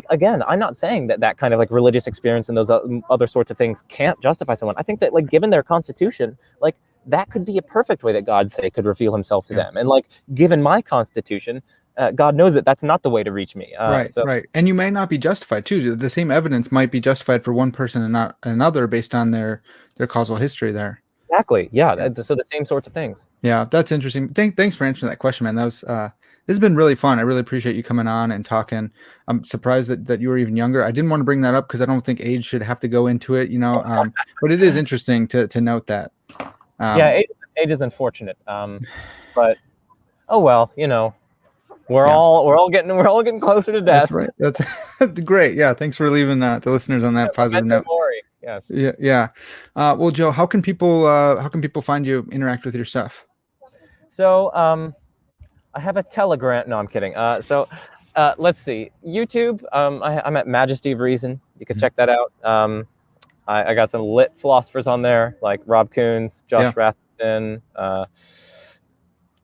again, I'm not saying that kind of like religious experience and those other sorts of things can't justify someone. I think that like given their constitution, like that could be a perfect way that God, say, could reveal himself to Yeah. them. And like, given my constitution, God knows that that's not the way to reach me. Right. And you may not be justified too. The same evidence might be justified for one person and not another based on their causal history there. Exactly. Yeah. So the same sorts of things. Yeah, that's interesting. Thanks for answering that question, man. That was this has been really fun. I really appreciate you coming on and talking. I'm surprised that you were even younger. I didn't want to bring that up because I don't think age should have to go into it, but it is interesting to note that. Yeah, age is unfortunate. But oh well, we're all getting closer to death. That's right. That's great. Yeah, thanks for leaving the listeners on that positive note. Yes. Yeah. Well, Joe, how can people find you, interact with your stuff? So I have a Telegram. No, I'm kidding. So let's see. YouTube. I'm at Majesty of Reason. You can check that out. I got some lit philosophers on there, like Rob Koons, Josh Rasmussen,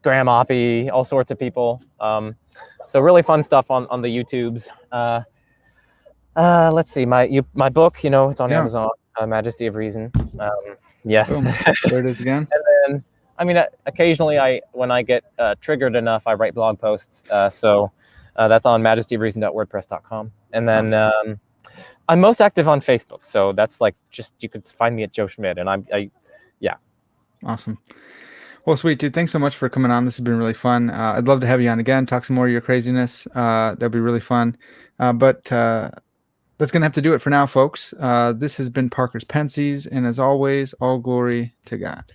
Graham Oppie, all sorts of people. So really fun stuff on the YouTubes. Let's see, my book, it's on Amazon, Majesty of Reason. Yes. Boom. There it is again. And then, occasionally when I get triggered enough, I write blog posts. So that's on majestyofreason.wordpress.com. And then awesome. I'm most active on Facebook. So that's you could find me at Joe Schmid. And yeah. Awesome. Well, sweet, dude. Thanks so much for coming on. This has been really fun. I'd love to have you on again, talk some more of your craziness. That'd be really fun. But that's going to have to do it for now, folks. This has been Parker's Pensées. And as always, all glory to God.